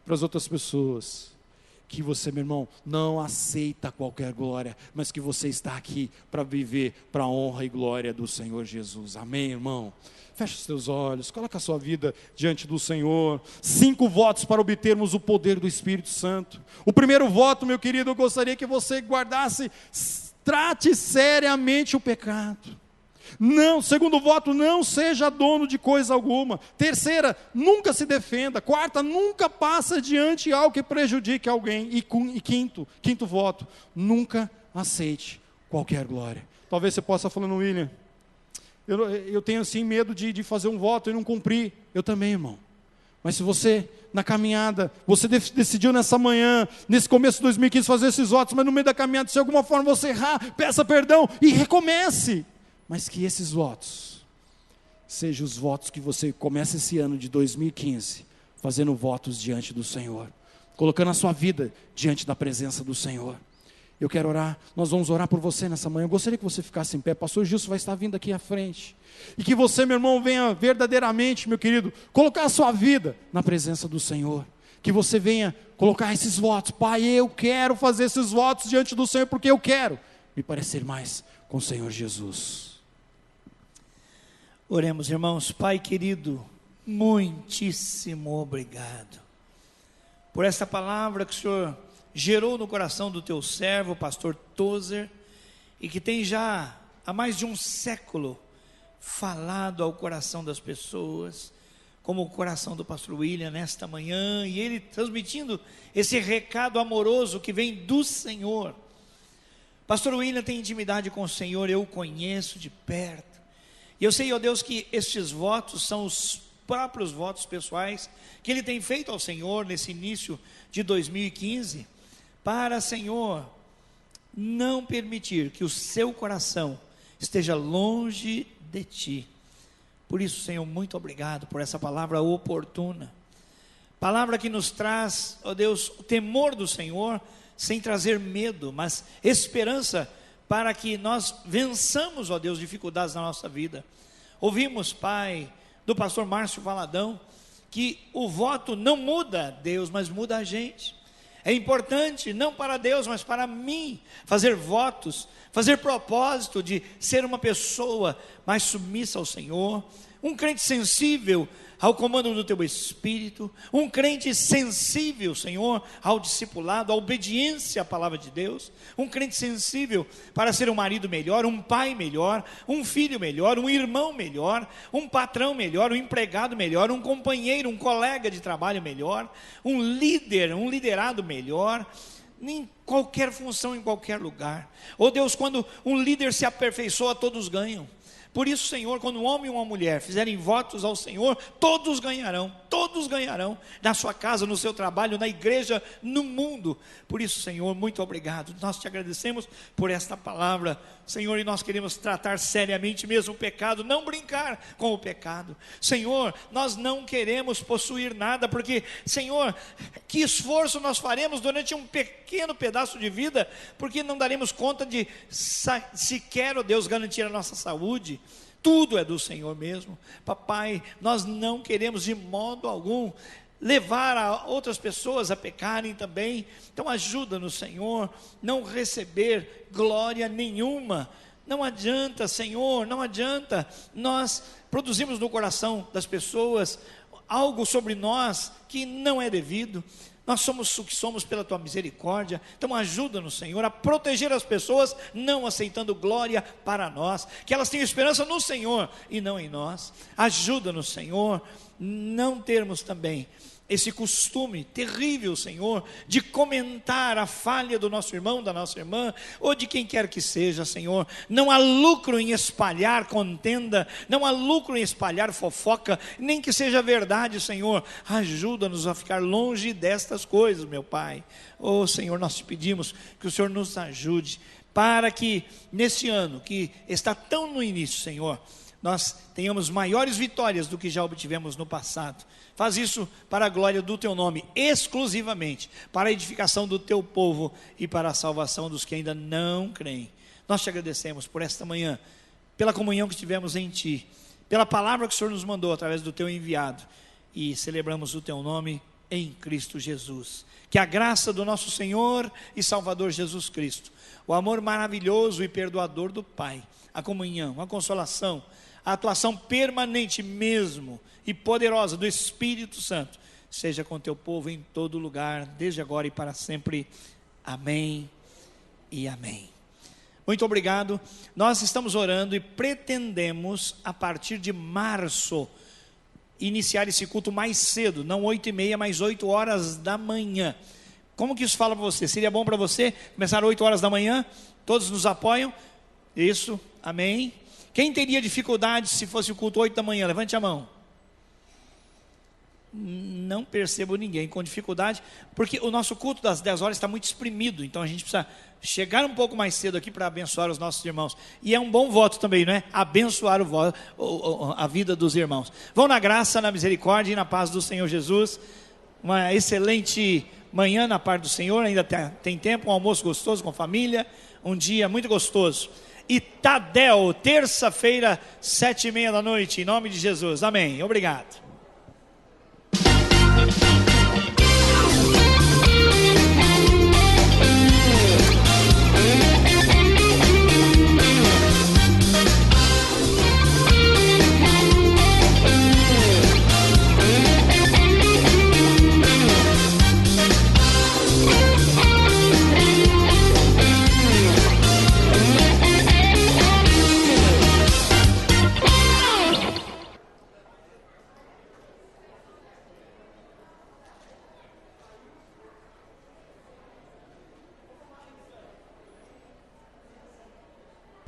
para as outras pessoas, que você, meu irmão, não aceita qualquer glória, mas que você está aqui para viver para a honra e glória do Senhor Jesus. Amém, irmão? Feche os teus olhos, coloca a sua vida diante do Senhor. 5 votos para obtermos o poder do Espírito Santo. O primeiro voto, meu querido, eu gostaria que você guardasse: trate seriamente o pecado. Não, segundo voto, não seja dono de coisa alguma. Terceira, nunca se defenda. Quarta, nunca passa adiante algo que prejudique alguém. E quinto voto, nunca aceite qualquer glória. Talvez você possa falar: no William, eu tenho assim medo de fazer um voto e não cumprir. Eu também, irmão. Mas se você, na caminhada, você decidiu nessa manhã, nesse começo de 2015, fazer esses votos, mas no meio da caminhada, se de alguma forma você errar, peça perdão e recomece. Mas que esses votos sejam os votos que você começa esse ano de 2015, fazendo votos diante do Senhor, colocando a sua vida diante da presença do Senhor. Eu quero orar, nós vamos orar por você nessa manhã. Eu gostaria que você ficasse em pé. Pastor Gilson vai estar vindo aqui à frente. E que você, meu irmão, venha verdadeiramente, meu querido, colocar a sua vida na presença do Senhor. Que você venha colocar esses votos. Pai, eu quero fazer esses votos diante do Senhor, porque eu quero me parecer mais com o Senhor Jesus. Oremos, irmãos. Pai querido, muitíssimo obrigado por essa palavra que o Senhor gerou no coração do teu servo, o pastor Tozer, e que tem já há mais de um século falado ao coração das pessoas, como o coração do pastor William nesta manhã, e ele transmitindo esse recado amoroso que vem do Senhor. Pastor William tem intimidade com o Senhor, eu o conheço de perto, e eu sei, ó Deus, que estes votos são os próprios votos pessoais que ele tem feito ao Senhor nesse início de 2015, para, Senhor, não permitir que o seu coração esteja longe de Ti. Por isso, Senhor, muito obrigado por essa palavra oportuna, palavra que nos traz, ó Deus, o temor do Senhor, sem trazer medo, mas esperança, para que nós vençamos, ó Deus, dificuldades na nossa vida. Ouvimos, Pai, do pastor Márcio Valadão, que o voto não muda Deus, mas muda a gente. É importante, não para Deus, mas para mim, fazer votos, fazer propósito de ser uma pessoa mais submissa ao Senhor, um crente sensível ao comando do teu Espírito, um crente sensível, Senhor, ao discipulado, à obediência à palavra de Deus, um crente sensível para ser um marido melhor, um pai melhor, um filho melhor, um irmão melhor, um patrão melhor, um empregado melhor, um companheiro, um colega de trabalho melhor, um líder, um liderado melhor, em qualquer função, em qualquer lugar. Oh Deus, quando um líder se aperfeiçoa, todos ganham. Por isso, Senhor, quando um homem e uma mulher fizerem votos ao Senhor, todos ganharão, na sua casa, no seu trabalho, na igreja, no mundo. Por isso, Senhor, muito obrigado, nós te agradecemos por esta palavra, Senhor, e nós queremos tratar seriamente mesmo o pecado, não brincar com o pecado. Senhor, nós não queremos possuir nada, porque, Senhor, que esforço nós faremos durante um pequeno pedaço de vida, porque não daremos conta de sequer, ó Deus, garantir a nossa saúde. Tudo é do Senhor mesmo. Papai, nós não queremos de modo algum levar a outras pessoas a pecarem também. Então ajuda-nos, Senhor, não receber glória nenhuma. Não adianta, Senhor, não adianta nós produzimos no coração das pessoas algo sobre nós que não é devido. Nós somos o que somos pela Tua misericórdia. Então ajuda-nos, Senhor, a proteger as pessoas, não aceitando glória para nós, que elas tenham esperança no Senhor e não em nós. Ajuda-nos, Senhor, não termos também esse costume terrível, Senhor, de comentar a falha do nosso irmão, da nossa irmã, ou de quem quer que seja, Senhor. Não há lucro em espalhar contenda, não há lucro em espalhar fofoca, nem que seja verdade, Senhor. Ajuda-nos a ficar longe destas coisas, meu Pai. Oh, Senhor, nós te pedimos que o Senhor nos ajude, para que nesse ano, que está tão no início, Senhor, nós tenhamos maiores vitórias do que já obtivemos no passado. Faz isso para a glória do Teu nome, exclusivamente, para a edificação do Teu povo e para a salvação dos que ainda não creem. Nós te agradecemos por esta manhã, pela comunhão que tivemos em Ti, pela palavra que o Senhor nos mandou através do Teu enviado, e celebramos o Teu nome em Cristo Jesus. Que a graça do nosso Senhor e Salvador Jesus Cristo, o amor maravilhoso e perdoador do Pai, a comunhão, a consolação, a atuação permanente mesmo e poderosa do Espírito Santo, seja com teu povo em todo lugar, desde agora e para sempre. Amém e amém. Muito obrigado. Nós estamos orando e pretendemos, a partir de março, iniciar esse culto mais cedo, não 8h30, mas 8 horas da manhã. Como que isso fala para você? Seria bom para você começar 8 horas da manhã? Todos nos apoiam? Isso, amém. Quem teria dificuldade se fosse o culto 8 da manhã? Levante a mão. Não percebo ninguém com dificuldade, porque o nosso culto das 10 horas está muito exprimido, então a gente precisa chegar um pouco mais cedo aqui para abençoar os nossos irmãos, e é um bom voto também, não é? Abençoar a vida dos irmãos. Vão na graça, na misericórdia e na paz do Senhor Jesus. Uma excelente manhã na parte do Senhor, ainda tem tempo, um almoço gostoso com a família, um dia muito gostoso. E Tadel, terça-feira, 7h30 da noite, em nome de Jesus, amém, obrigado.